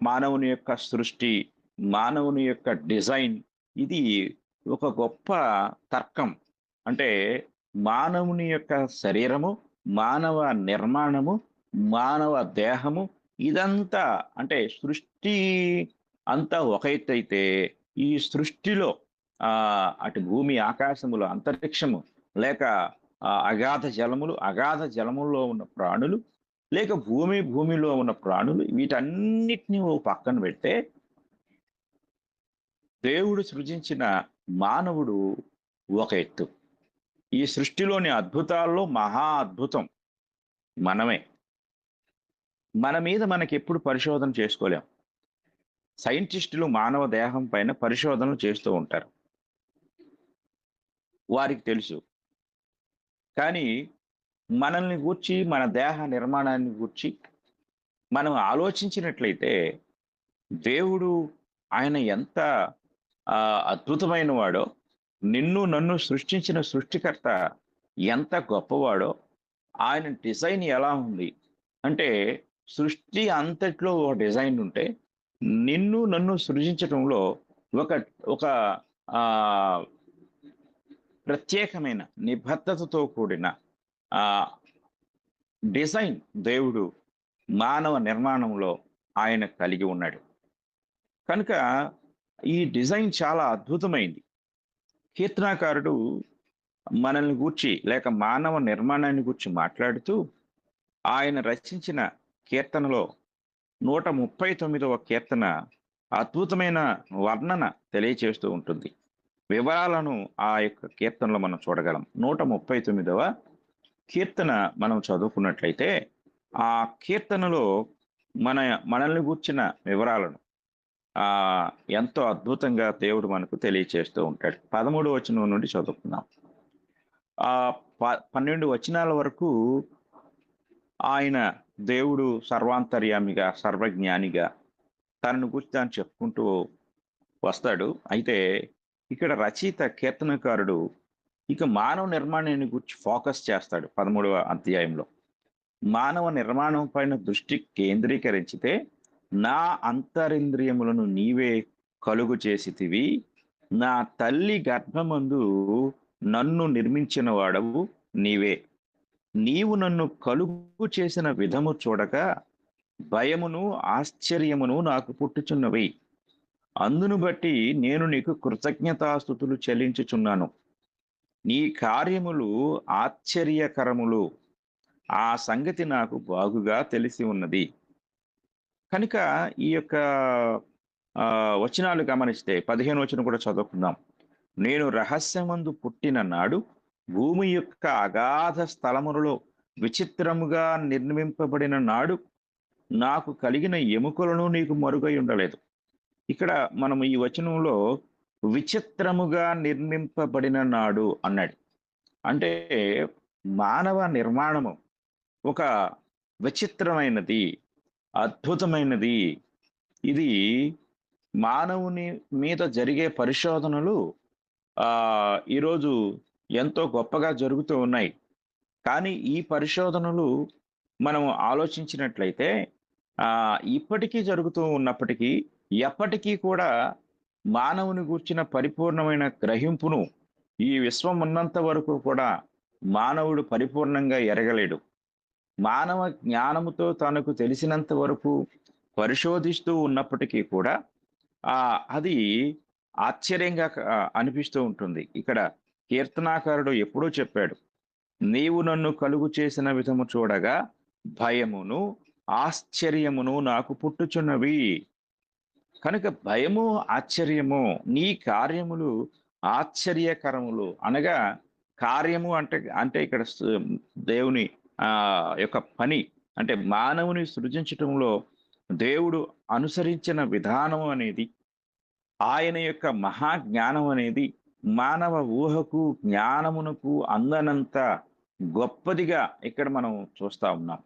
మానవుని యొక్క సృష్టి, మానవుని యొక్క డిజైన్, ఇది ఒక గొప్ప తర్కం. అంటే మానవుని యొక్క శరీరము, మానవ నిర్మాణము, మానవ దేహము, ఇదంతా అంటే సృష్టి అంతా ఒక ఎత్తు అయితే, ఈ సృష్టిలో అటు భూమి, ఆకాశములు, అంతరిక్షము, లేక అగాధ జలములో ఉన్న ప్రాణులు, లేక భూమిలో ఉన్న ప్రాణులు, వీటన్నిటినీ ఓ పక్కన పెడితే దేవుడు సృజించిన మానవుడు ఒక ఎత్తు. ఈ సృష్టిలోని అద్భుతాల్లో మహా అద్భుతం మనమే. మన మీద మనకి ఎప్పుడు పరిశోధన చేసుకోలేం. సైంటిస్టులు మానవ దేహం పైన పరిశోధనలు చేస్తూ ఉంటారు, వారికి తెలుసు. కానీ మనల్ని గూర్చి, మన దేహ నిర్మాణాన్ని గూర్చి మనం ఆలోచించినట్లయితే దేవుడు ఆయన ఎంత అద్భుతమైన వాడో, నిన్ను నన్ను సృష్టించిన సృష్టికర్త ఎంత గొప్పవాడో, ఆయన డిజైన్ ఎలా ఉంది అంటే, సృష్టి అంతట్లో ఒక డిజైన్ ఉంటే నిన్ను నన్ను సృజించడంలో ఒక ప్రత్యేకమైన నిబద్ధతతో కూడిన డిజైన్ దేవుడు మానవ నిర్మాణంలో ఆయన కలిగి ఉన్నాడు. కనుక ఈ డిజైన్ చాలా అద్భుతమైంది. కీర్తనాకారుడు మనల్ని గూర్చి లేక మానవ నిర్మాణాన్ని గూర్చి మాట్లాడుతూ ఆయన రచించిన కీర్తనలో 139వ కీర్తన అద్భుతమైన వర్ణన తెలియచేస్తూ ఉంటుంది. వివరాలను ఆ యొక్క కీర్తనలో మనం చూడగలం. 139వ కీర్తన మనం చదువుకున్నట్లయితే ఆ కీర్తనలో మనల్ని గూర్చిన వివరాలను ఎంతో అద్భుతంగా దేవుడు మనకు తెలియచేస్తూ ఉంటాడు. 13వ వచనం నుండి చదువుకుందాం. 12 వచనాల వరకు ఆయన దేవుడు సర్వాంతర్యామిగా, సర్వజ్ఞానిగా తనను గురించి తాను చెప్పుకుంటూ వస్తాడు. అయితే ఇక్కడ రచయిత కీర్తనకారుడు ఇక మానవ నిర్మాణాన్ని గురించి ఫోకస్ చేస్తాడు. 13వ అధ్యాయంలో మానవ నిర్మాణం పైన దృష్టి కేంద్రీకరించితే, నా అంతరింద్రియములను నీవే కలుగు చేసితివి. నా తల్లి గర్భమందు నన్ను నిర్మించిన వాడవు నీవే. నీవు నన్ను కలుగు చేసిన విధము చూడక భయమును ఆశ్చర్యమును నాకు పుట్టుచున్నవి. అందును బట్టి నేను నీకు కృతజ్ఞతాస్తుతులు చెల్లించుచున్నాను. నీ కార్యములు ఆశ్చర్యకరములు. ఆ సంగతి నాకు బాగుగా తెలిసి ఉన్నది. కనుక ఈ యొక్క వచనాలు గమనిస్తే 15 వచనం కూడా చదువుకుందాం. నేను రహస్యమందు పుట్టిన నాడు భూమి యొక్క అగాధ స్థలములలో విచిత్రముగా నిర్మింపబడిన నాడు నాకు కలిగిన ఎముకలను నీకు మరుగై ఉండలేదు. ఇక్కడ మనం ఈ వచనంలో విచిత్రముగా నిర్మింపబడిన నాడు అన్నాడు. అంటే మానవ నిర్మాణము ఒక విచిత్రమైనది, అద్భుతమైనది. ఇది మానవుని మీద జరిగే పరిశోధనలు ఈరోజు ఎంతో గొప్పగా జరుగుతూ ఉన్నాయి. కానీ ఈ పరిశోధనలు మనం ఆలోచించినట్లయితే ఇప్పటికీ జరుగుతూ ఉన్నప్పటికీ ఎప్పటికీ కూడా మానవుని గూర్చిన పరిపూర్ణమైన గ్రహింపును ఈ విశ్వం ఉన్నంత వరకు కూడా మానవుడు పరిపూర్ణంగా ఎరగలేడు. మానవ జ్ఞానముతో తనకు తెలిసినంత వరకు పరిశోధిస్తూ ఉన్నప్పటికీ కూడా అది ఆశ్చర్యంగా అనిపిస్తూ ఉంటుంది. ఇక్కడ కీర్తనాకారుడు ఎప్పుడూ చెప్పాడు, నీవు నన్ను కలుగు చేసిన విధము చూడగా భయమును ఆశ్చర్యమును నాకు పుట్టుచున్నవి. కనుక భయము ఆశ్చర్యము, నీ కార్యములు ఆశ్చర్యకరములు. అనగా కార్యము అంటే ఇక్కడ దేవుని యొక్క పని, అంటే మానవుని సృజించటంలో దేవుడు అనుసరించిన విధానం అనేది, ఆయన యొక్క మహాజ్ఞానం అనేది మానవ ఊహకు జ్ఞానమునకు అందనంత గొప్పదిగా ఇక్కడ మనం చూస్తా ఉన్నాం.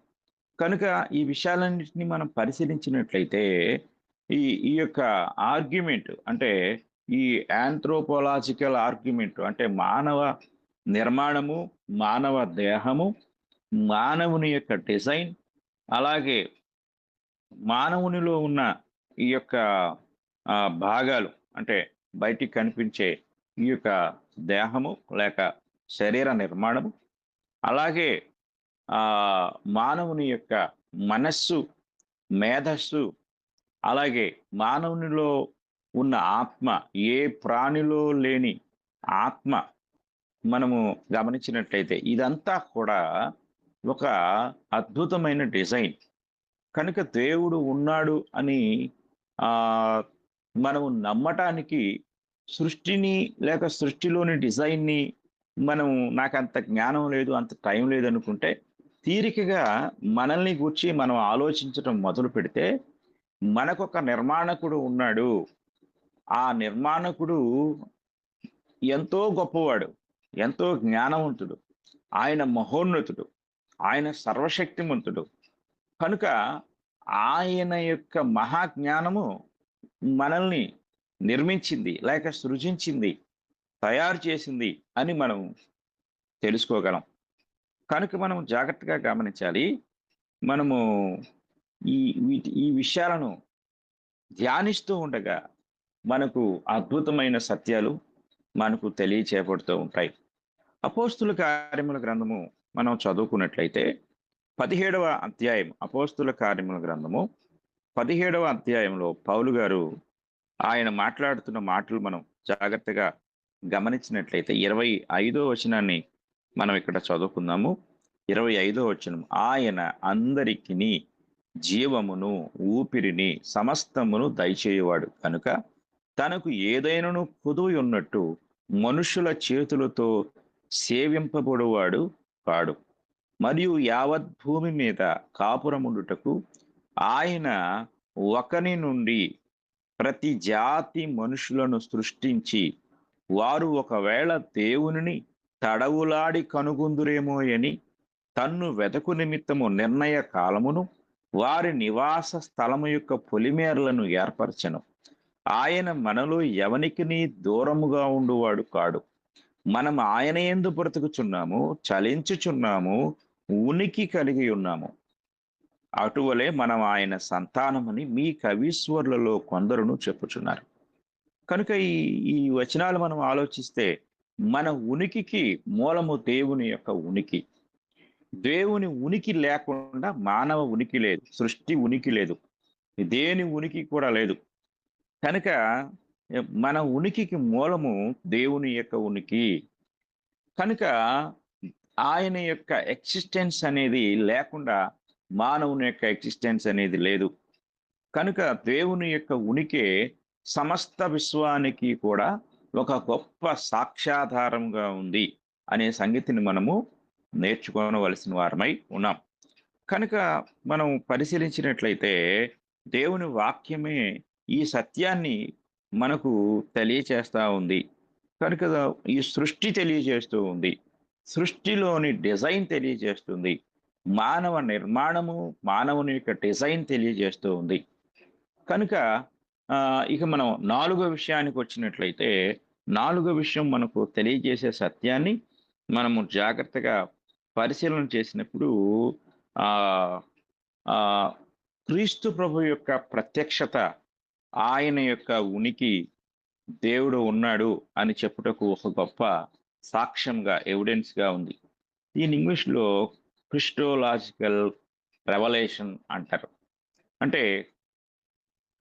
కనుక ఈ విషయాలన్నింటినీ మనం పరిశీలించినట్లయితే ఈ యొక్క ఆర్గ్యుమెంట్, అంటే ఈ ఆంథ్రోపోలాజికల్ ఆర్గ్యుమెంట్, అంటే మానవ నిర్మాణము, మానవ దేహము, మానవుని యొక్క డిజైన్, అలాగే మానవునిలో ఉన్న ఈ యొక్క భాగాలు, అంటే బయటికి కనిపించే ఈ యొక్క దేహము లేక శరీర నిర్మాణము, అలాగే మానవుని యొక్క మనస్సు, మేధస్సు, అలాగే మానవునిలో ఉన్న ఆత్మ, ఏ ప్రాణిలో లేని ఆత్మ మనము గమనించినట్లయితే ఇదంతా కూడా ఒక అద్భుతమైన డిజైన్. కనుక దేవుడు ఉన్నాడు అని మనము నమ్మటానికి సృష్టిని లేక సృష్టిలోని డిజైన్ని నాకు అంత జ్ఞానం లేదు, అంత టైం లేదు అనుకుంటే, తీరికగా మనల్ని గూర్చి మనం ఆలోచించడం మొదలు పెడితే మనకొక నిర్మాణకుడు ఉన్నాడు. ఆ నిర్మాణకుడు ఎంతో గొప్పవాడు, ఎంతో జ్ఞానవంతుడు, ఆయన మహోన్నతుడు, ఆయన సర్వశక్తిమంతుడు. కనుక ఆయన యొక్క మహాజ్ఞానము మనల్ని నిర్మించింది లేక సృజించింది, తయారు చేసింది అని మనం తెలుసుకోగలం. కనుక మనం జాగ్రత్తగా గమనించాలి. మనము ఈ విషయాలను ధ్యానిస్తూ ఉండగా మనకు అద్భుతమైన సత్యాలు మనకు తెలియచేయబడుతూ ఉంటాయి. అపోస్తుల కార్యముల గ్రంథము మనం చదువుకున్నట్లయితే 17వ అధ్యాయం, అపోస్తుల కార్యముల గ్రంథము 17వ అధ్యాయంలో పౌలు గారు ఆయన మాట్లాడుతున్న మాటలు మనం జాగ్రత్తగా గమనించినట్లయితే 25వ వచనాన్ని మనం ఇక్కడ చదువుకుందాము. 25వ వచనం, ఆయన అందరికిని జీవమును ఊపిరిని సమస్తమును దయచేయువాడు కనుక తనకు ఏదైనాను కొదువు ఉన్నట్టు మనుషుల చేతులతో సేవింపబడువాడు కాడు. మరియు యావత్ భూమి మీద కాపురముండుటకు ఆయన ఒకని నుండి ప్రతి జాతి మనుషులను సృష్టించి, వారు ఒకవేళ దేవునిని తడవులాడి కనుగొందురేమో అని తన్ను వెదకు నిమిత్తము నిర్ణయ కాలమును వారి నివాస స్థలము యొక్క పొలిమేరలను ఏర్పరచెను. ఆయన మనలో ఎవనికిని దూరముగా ఉండువాడు కాడు. మనం ఆయన యందు బ్రతుకుచున్నాము, చలించుచున్నాము, ఉనికి కలిగి ఉన్నాము. అటువలే మనం ఆయన సంతానమని మీ కవీశ్వరులలో కొందరును చెప్పుచున్నారు. కనుక ఈ ఈ వచనాలు మనం ఆలోచిస్తే మన ఉనికికి మూలము దేవుని యొక్క ఉనికి. దేవుని ఉనికి లేకుండా మానవ ఉనికి లేదు, సృష్టి ఉనికి లేదు, దేని ఉనికి కూడా లేదు. కనుక మన ఉనికికి మూలము దేవుని యొక్క ఉనికి. కనుక ఆయన యొక్క ఎగ్జిస్టెన్స్ అనేది లేకుండా మానవుని యొక్క ఎగ్జిస్టెన్స్ అనేది లేదు. కనుక దేవుని యొక్క ఉనికి సమస్త విశ్వానికి కూడా ఒక గొప్ప సాక్ష్యాధారంగా ఉంది అనే సంగతిని మనము నేర్చుకోవలసిన వారమై ఉన్నాం. కనుక మనం పరిశీలించినట్లయితే దేవుని వాక్యమే ఈ సత్యాన్ని మనకు తెలియచేస్తా ఉంది. కనుక ఈ సృష్టి తెలియజేస్తూ ఉంది, సృష్టిలోని డిజైన్ తెలియజేస్తుంది, మానవ నిర్మాణము, మానవుని యొక్క డిజైన్ తెలియజేస్తూ ఉంది. కనుక ఇక మనం 4వ విషయానికి వచ్చినట్లయితే 4వ విషయం మనకు తెలియజేసే సత్యాన్ని మనము జాగ్రత్తగా పరిశీలన చేసినప్పుడు క్రీస్తు ప్రభు యొక్క ప్రత్యక్షత, ఆయన యొక్క ఉనికి, దేవుడు ఉన్నాడు అని చెప్పుటకు ఒక గొప్ప సాక్ష్యంగా, ఎవిడెన్స్గా ఉంది. దీని ఇంగ్లీష్లో క్రిస్టోలాజికల్ రెవల్యూషన్ అంటారు. అంటే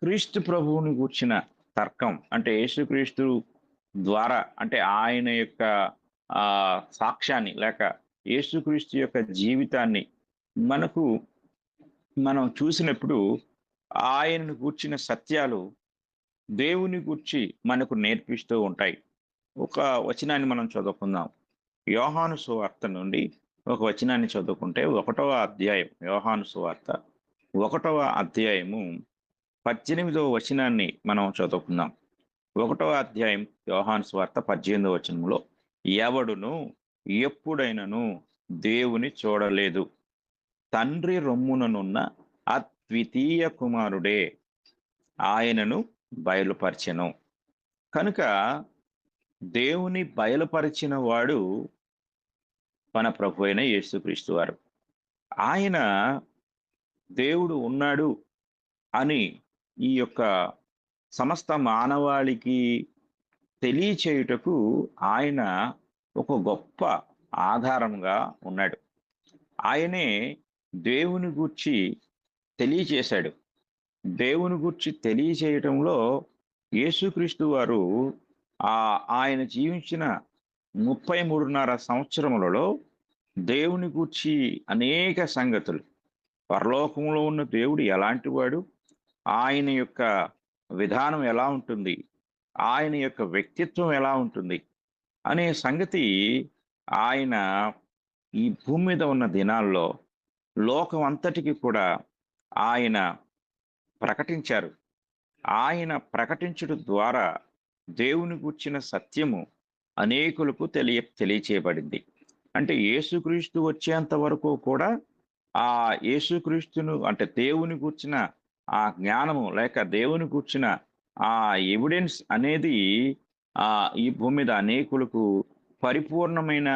క్రీస్తు ప్రభువుని గూర్చిన తర్కం, అంటే యేసుక్రీస్తు ద్వారా, అంటే ఆయన యొక్క సాక్ష్యాన్ని లేక యేసుక్రీస్తు యొక్క జీవితాన్ని మనం చూసినప్పుడు ఆయనను గూర్చిన సత్యాలు దేవుని గూర్చి మనకు నేర్పిస్తూ ఉంటాయి. ఒక వచనాన్ని మనం చదువుకుందాం. యోహాను సువార్త నుండి ఒక వచనాన్ని చదువుకుంటే 1వ అధ్యాయం, యోహాను సువార్త 1వ అధ్యాయము 18వ వచనాన్ని మనం చదువుకుందాం. 1వ అధ్యాయం యోహాను సువార్త 18వ వచనంలో, ఎవడును ఎప్పుడైనను దేవుని చూడలేదు, తండ్రి రొమ్ముననున్న అద్వితీయ కుమారుడే ఆయనను బయలుపరిచెను. కనుక దేవుని బయలుపరిచిన వాడు మన ప్రభు అయిన యేసుక్రీస్తు వారు. ఆయన దేవుడు ఉన్నాడు అని ఈ యొక్క సమస్త మానవాళికి తెలియచేయుటకు ఆయన ఒక గొప్ప ఆధారంగా ఉన్నాడు. ఆయనే దేవుని గూర్చి తెలియచేశాడు. దేవుని గూర్చి తెలియచేయటంలో యేసుక్రీస్తు వారు ఆయన జీవించిన 33.5 సంవత్సరములలో దేవుని గూర్చి అనేక సంగతులు, పరలోకంలో ఉన్న దేవుడు ఎలాంటి వాడు, ఆయన యొక్క విధానం ఎలా ఉంటుంది, ఆయన యొక్క వ్యక్తిత్వం ఎలా ఉంటుంది అనే సంగతి ఆయన ఈ భూమి మీద ఉన్న దినాల్లో లోకం అంతటికి కూడా ఆయన ప్రకటించారు. ఆయన ప్రకటించడం ద్వారా దేవుని గూర్చిన సత్యము అనేకులకు తెలియచేయబడింది. అంటే యేసుక్రీస్తు వచ్చేంత వరకు కూడా ఆ యేసుక్రీస్తును, అంటే దేవుని గూర్చిన ఆ జ్ఞానము లేక దేవుని గూర్చిన ఆ ఎవిడెన్స్ అనేది ఈ భూమి మీద అనేకులకు పరిపూర్ణమైన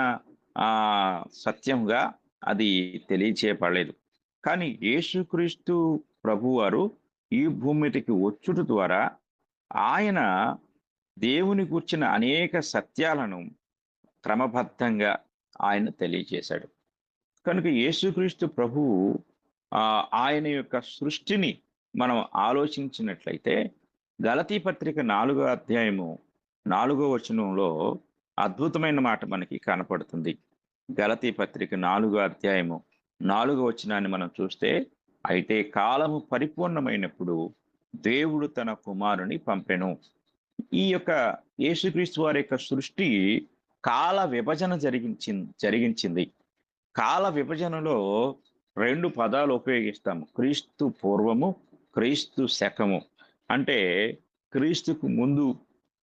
సత్యంగా అది తెలియచేయబడలేదు. కానీ యేసుక్రీస్తు ప్రభువారు ఈ భూమి మీదకి వచ్చుట ద్వారా ఆయన దేవుని గూర్చిన అనేక సత్యాలను క్రమబద్ధంగా ఆయన తెలియజేశాడు. కనుక యేసుక్రీస్తు ప్రభువు ఆయన యొక్క సృష్టిని మనం ఆలోచించినట్లయితే గలతీ పత్రిక 4వ అధ్యాయము 4వ వచనంలో అద్భుతమైన మాట మనకి కనపడుతుంది. గలతీ పత్రిక 4వ అధ్యాయము 4వ వచనాన్ని మనం చూస్తే, అయితే కాలము పరిపూర్ణమైనప్పుడు దేవుడు తన కుమారుని పంపెను. ఈ యొక్క యేసుక్రీస్తు వారి యొక్క సృష్టి కాల విభజన జరిగించింది. కాల విభజనలో 2 పదాలు ఉపయోగిస్తాము, క్రీస్తు పూర్వము, క్రీస్తు శకము. అంటే క్రీస్తుకు ముందు,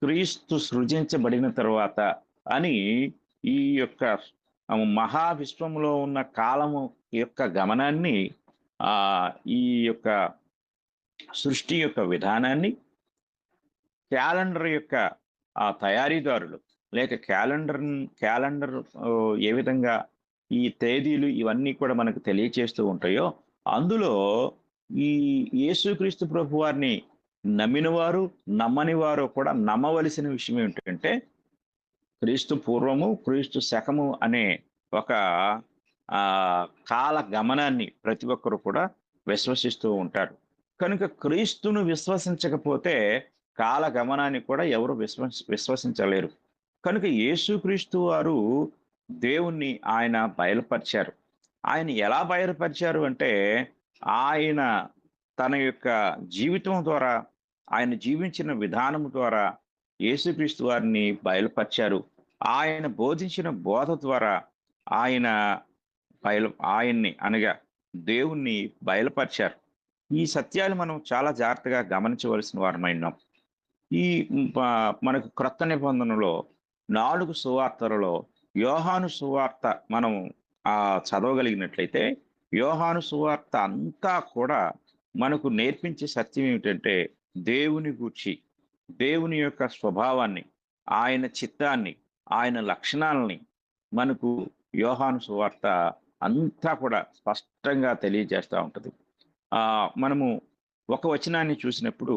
క్రీస్తు సృజించబడిన తర్వాత అని ఈ యొక్క మహావిశ్వంలో ఉన్న కాలము యొక్క గమనాన్ని, ఈ యొక్క సృష్టి యొక్క విధానాన్ని క్యాలెండర్ యొక్క తయారీదారులు లేక క్యాలెండర్ ఏ విధంగా ఈ తేదీలు ఇవన్నీ కూడా మనకు తెలియచేస్తూ ఉంటాయో, అందులో ఈ యేసుక్రీస్తు ప్రభు వారిని నమ్మిన వారు నమ్మని వారు కూడా నమ్మవలసిన విషయం ఏమిటంటే క్రీస్తు పూర్వము క్రీస్తు శకము అనే ఒక కాల గమనాన్ని ప్రతి ఒక్కరు కూడా విశ్వసిస్తూ ఉంటారు. కనుక క్రీస్తును విశ్వసించకపోతే కాల గమనాన్ని కూడా ఎవరు విశ్వసించలేరు. కనుక యేసుక్రీస్తు వారు దేవుణ్ణి ఆయన బయలుపరిచారు. ఆయన ఎలా బయలుపరిచారు అంటే ఆయన తన యొక్క జీవితం ద్వారా, ఆయన జీవించిన విధానం ద్వారా యేసుక్రీస్తు వారిని బయలుపరిచారు. ఆయన బోధించిన బోధ ద్వారా ఆయన్ని అనగా దేవుణ్ణి బయలుపరిచారు. ఈ సత్యాలు మనం చాలా జాగ్రత్తగా గమనించవలసిన వారమై ఉన్నాం. ఈ మనకు క్రొత్త నిబంధనలో 4 సువార్తలలో యోహాను సువార్త మనం చదవగలిగినట్లయితే యోహాను సువార్త అంతా కూడా మనకు నేర్పించే సత్యం ఏమిటంటే దేవుని గూర్చి, దేవుని యొక్క స్వభావాన్ని, ఆయన చిత్తాన్ని, ఆయన లక్షణాలని మనకు యోహాను సువార్త అంతా కూడా స్పష్టంగా తెలియజేస్తూ ఉంటుంది. మనము ఒక వచనాన్ని చూసినప్పుడు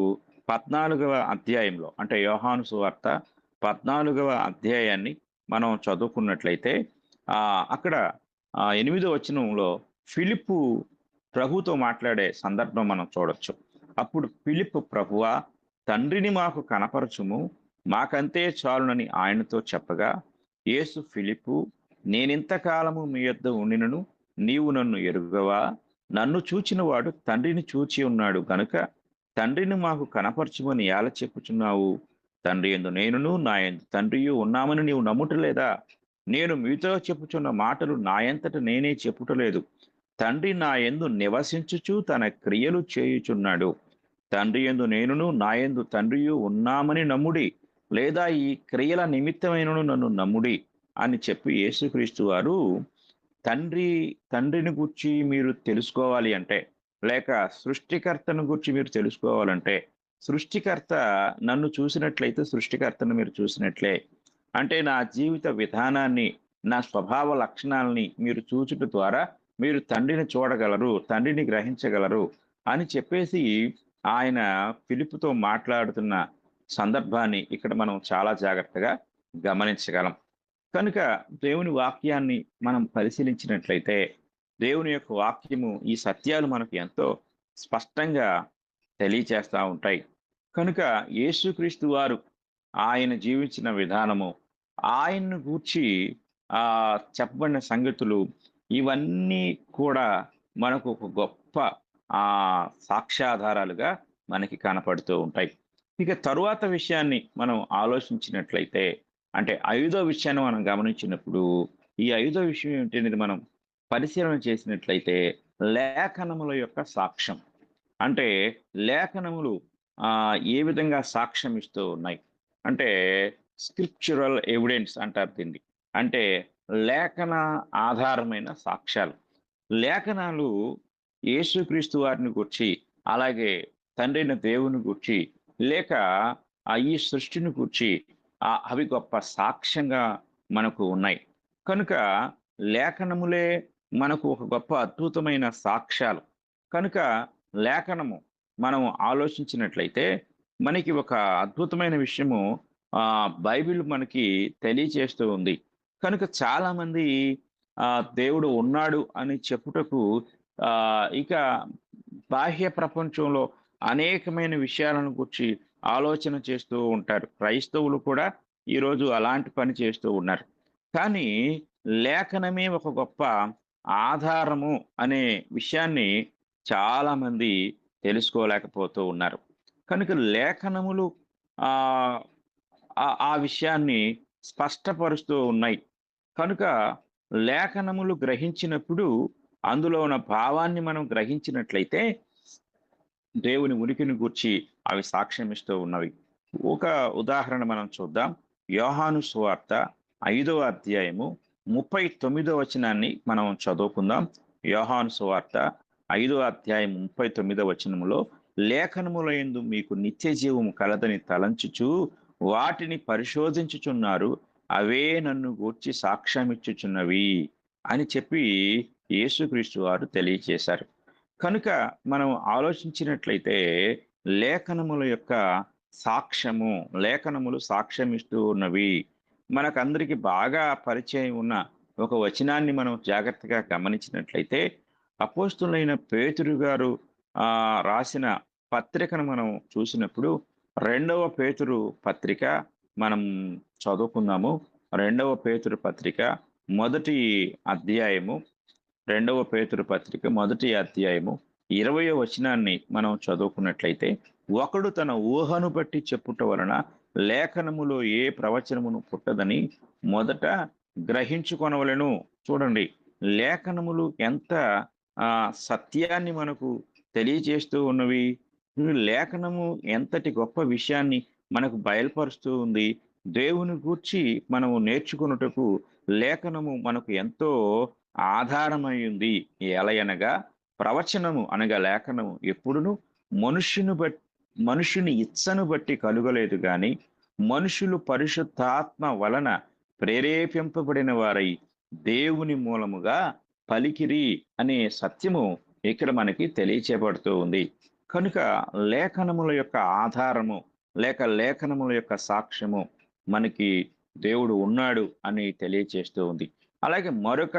14వ అధ్యాయంలో, అంటే యోహాను సువార్త 14వ అధ్యాయాన్ని మనం చదువుకున్నట్లయితే అక్కడ 8వ వచనంలో ఫిలిప్పు ప్రభుతో మాట్లాడే సందర్భం మనం చూడొచ్చు. అప్పుడు ఫిలిప్పు, ప్రభువా, తండ్రిని మాకు కనపరచుము, మాకంతే చాలునని ఆయనతో చెప్పగా, యేసు ఫిలిప్పు, నేనింతకాలము మీ యొద్ద ఉండినను నీవు నన్ను ఎరుగవా? నన్ను చూచిన వాడు తండ్రిని చూచి ఉన్నాడు గనుక తండ్రిని మాకు కనపరచుమని ఎలా చెప్పుచున్నావు? తండ్రి యందు నేనును నా యందు తండ్రియు ఉన్నామని నీవు నమ్ముటలేదా? నేను మీతో చెప్పుచున్న మాటలు నాయంతట నేనే చెప్పుటలేదు. తండ్రి నా యందు నివసించుచు తన క్రియలు చేయుచున్నాడు. తండ్రి యందు నేనును నా యందు తండ్రియు ఉన్నామని నమ్ముడి, లేదా ఈ క్రియల నిమిత్తమైనను నన్ను నమ్ముడి అని చెప్పి యేసుక్రీస్తు వారు తండ్రిని గురించి మీరు తెలుసుకోవాలి అంటే, లేక సృష్టికర్తను గురించి మీరు తెలుసుకోవాలంటే, సృష్టికర్త నన్ను చూసినట్లయితే సృష్టికర్తను మీరు చూసినట్లే. అంటే నా జీవిత విధానాన్ని, నా స్వభావ లక్షణాలని మీరు చూచుట ద్వారా మీరు తండ్రిని చూడగలరు, తండ్రిని గ్రహించగలరు అని చెప్పేసి ఆయన ఫిలిప్పుతో మాట్లాడుతున్న సందర్భాన్ని ఇక్కడ మనం చాలా జాగ్రత్తగా గమనించగలం. కనుక దేవుని వాక్యాన్ని మనం పరిశీలించినట్లయితే దేవుని యొక్క వాక్యము, ఈ సత్యాలు మనకు ఎంతో స్పష్టంగా తెలియచేస్తూ ఉంటాయి. కనుక యేసుక్రీస్తు వారు ఆయన జీవించిన విధానము, ఆయన్ను గూర్చి చెప్పబడిన సంగతులు, ఇవన్నీ కూడా మనకు ఒక గొప్ప సాక్ష్యాధారాలుగా మనకి కనపడుతూ ఉంటాయి. ఇక తరువాత విషయాన్ని మనం ఆలోచించినట్లయితే, అంటే 5వ విషయాన్ని మనం గమనించినప్పుడు, ఈ 5వ విషయం ఏంటనేది మనం పరిశీలన చేసినట్లయితే లేఖనముల యొక్క సాక్ష్యం. అంటే లేఖనములు ఏ విధంగా సాక్ష్యం ఇస్తూ ఉన్నాయి అంటే స్క్రిప్చురల్ ఎవిడెన్స్ అంటారు దీన్ని. అంటే లేఖన ఆధారమైన సాక్ష్యాలు. లేఖనాలు యేసుక్రీస్తు వారిని గూర్చి, అలాగే తండ్రైన దేవుని గూర్చి, లేక ఈ సృష్టిని గూర్చి అవి గొప్ప సాక్ష్యంగా మనకు ఉన్నాయి. కనుక లేఖనములే మనకు ఒక గొప్ప అద్భుతమైన సాక్ష్యాలు. కనుక లేఖనము మనం ఆలోచించినట్లయితే మనకి ఒక అద్భుతమైన విషయము బైబిల్ మనకి తెలియచేస్తూ ఉంది. కనుక చాలా మంది దేవుడు ఉన్నాడు అని చెప్పుటకు ఇక బాహ్య ప్రపంచంలో అనేకమైన విషయాలను గురించి ఆలోచన చేస్తూ ఉంటారు. క్రైస్తవులు కూడా ఈరోజు అలాంటి పని చేస్తూ ఉన్నారు. కానీ లేఖనమే ఒక గొప్ప ఆధారము అనే విషయాన్ని చాలా మంది తెలుసుకోలేకపోతూ ఉన్నారు. కనుక లేఖనములు ఆ విషయాన్ని స్పష్టపరుస్తూ ఉన్నాయి. కనుక లేఖనములు గ్రహించినప్పుడు అందులో ఉన్న భావాన్ని మనం గ్రహించినట్లయితే దేవుని ఉనికిని గూర్చి అవి సాక్ష్యం ఇస్తూ ఉన్నవి. ఒక ఉదాహరణ మనం చూద్దాం. యోహాను సువార్త 5వ అధ్యాయము 39వ వచనాన్ని మనం చదువుకుందాం. యోహాను సువార్త 5వ అధ్యాయం 39వ వచనములో, లేఖనములయందు మీకు నిత్య జీవము కలదని తలంచుచు వాటిని పరిశోధించుచున్నారు, అవే నన్ను గూర్చి సాక్ష్యమిచ్చుచున్నవి అని చెప్పి యేసుక్రీస్తు వారు తెలియచేశారు. కనుక మనం ఆలోచించినట్లయితే లేఖనముల యొక్క సాక్ష్యము, లేఖనములు సాక్ష్యం ఇస్తూ ఉన్నవి. మనకందరికి బాగా పరిచయం ఉన్న ఒక వచనాన్ని మనం జాగ్రత్తగా గమనించినట్లయితే, అపోస్తులైన పేతురు గారు రాసిన పత్రికను మనం చూసినప్పుడు 2వ పేతురు పత్రిక మనం చదువుకుందాము. 2వ పేతురు పత్రిక మొదటి అధ్యాయము, 2వ పేతురు పత్రిక మొదటి అధ్యాయము 20వ వచనాన్ని మనం చదువుకున్నట్లయితే, ఒకడు తన ఊహను బట్టి చెప్పుట వలన లేఖనములో ఏ ప్రవచనమును పుట్టదని మొదట గ్రహించుకొనవలెను. చూడండి, లేఖనములు ఎంత సత్యాన్ని మనకు తెలియజేస్తూ ఉన్నవి. లేఖనము ఎంతటి గొప్ప విషయాన్ని మనకు బయలుపరుస్తూ ఉంది. దేవుని గూర్చి మనము నేర్చుకొనుటకు లేఖనము మనకు ఎంతో ఆధారమై ఉంది. ఎలయనగా ప్రవచనము అనగా లేఖనము ఎప్పుడును మనుషుని ఇచ్చను బట్టి కలుగలేదు గాని మనుషులు పరిశుద్ధాత్మ వలన ప్రేరేపింపబడిన వారై దేవుని మూలముగా పలికిరి అనే సత్యము ఇక్కడ మనకి తెలియచేయబడుతూ ఉంది. కనుక లేఖనముల యొక్క ఆధారము లేక లేఖనముల యొక్క సాక్ష్యము మనకి దేవుడు ఉన్నాడు అని తెలియచేస్తూ ఉంది. అలాగే మరొక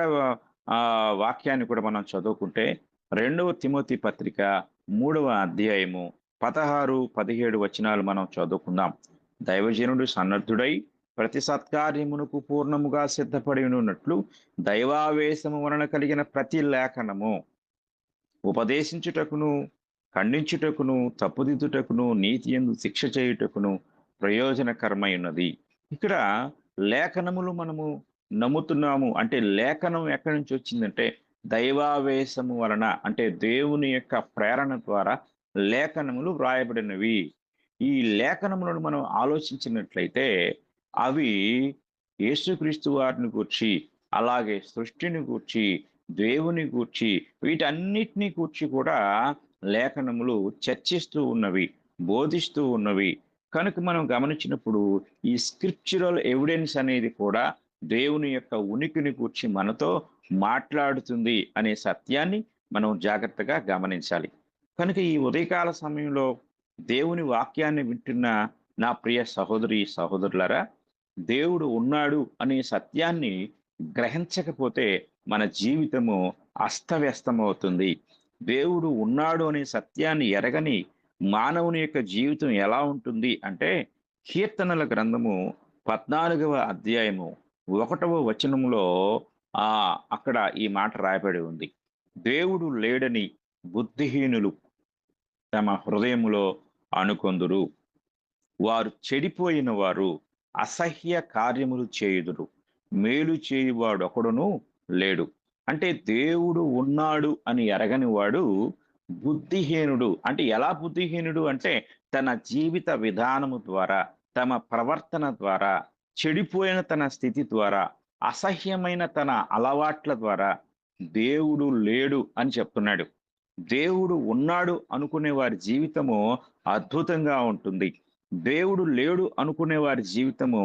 వాక్యాన్ని కూడా మనం చదువుకుంటే 2వ తిమోతి పత్రిక 3వ అధ్యాయము 16-17 వచనాలు మనం చదువుకుందాం. దైవజనుడు సన్నద్ధుడై ప్రతి సత్కార్యమునకు పూర్ణముగా సిద్ధపడి ఉన్నట్లు దైవావేశము వలన కలిగిన ప్రతి లేఖనము ఉపదేశించుటకును, ఖండించుటకును, తప్పుదిద్దుటకును, నీతి యందు శిక్ష చేయుటకును ప్రయోజనకరమై ఉన్నది. ఇక్కడ లేఖనములు మనము నమ్ముతున్నాము అంటే లేఖనం ఎక్కడి నుంచి వచ్చిందంటే దైవావేశము వలన, అంటే దేవుని యొక్క ప్రేరణ ద్వారా లేఖనములు వ్రాయబడినవి. ఈ లేఖనములను మనం ఆలోచించినట్లయితే అవి యేసుక్రీస్తు వారిని గూర్చి, అలాగే సృష్టిని గూర్చి, దేవుని గూర్చి, వీటన్నిటిని గూర్చి కూడా లేఖనములు చర్చిస్తూ ఉన్నవి, బోధిస్తూ ఉన్నవి. కనుక మనం గమనించినప్పుడు ఈ స్క్రిప్చురల్ ఎవిడెన్స్ అనేది కూడా దేవుని యొక్క ఉనికిని గూర్చి మనతో మాట్లాడుతుంది అనే సత్యాన్ని మనం జాగ్రత్తగా గమనించాలి. కనుక ఈ ఉదయకాల సమయంలో దేవుని వాక్యాన్ని వింటున్న నా ప్రియ సహోదరి సహోదరులారా, దేవుడు ఉన్నాడు అనే సత్యాన్ని గ్రహించకపోతే మన జీవితము అస్తవ్యస్తమవుతుంది. దేవుడు ఉన్నాడు అనే సత్యాన్ని ఎరగని మానవుని యొక్క జీవితం ఎలా ఉంటుంది అంటే, కీర్తనల గ్రంథము 14వ అధ్యాయము 1వ వచనంలో అక్కడ ఈ మాట రాయబడి ఉంది. దేవుడు లేడని బుద్ధిహీనులు తమ హృదయములో అనుకొందురు, వారు చెడిపోయిన వారు అసహ్య కార్యములు చేయుదురు, మేలు చేయువాడు ఒకడును లేడు. అంటే దేవుడు ఉన్నాడు అని ఎరగని వాడు బుద్ధిహీనుడు. అంటే ఎలా బుద్ధిహీనుడు అంటే తన జీవిత విధానము ద్వారా, తమ ప్రవర్తన ద్వారా, చెడిపోయిన తన స్థితి ద్వారా, అసహ్యమైన తన అలవాట్ల ద్వారా దేవుడు లేడు అని చెప్తున్నాడు. దేవుడు ఉన్నాడు అనుకునే వారి జీవితము అద్భుతంగా ఉంటుంది. దేవుడు లేడు అనుకునే వారి జీవితము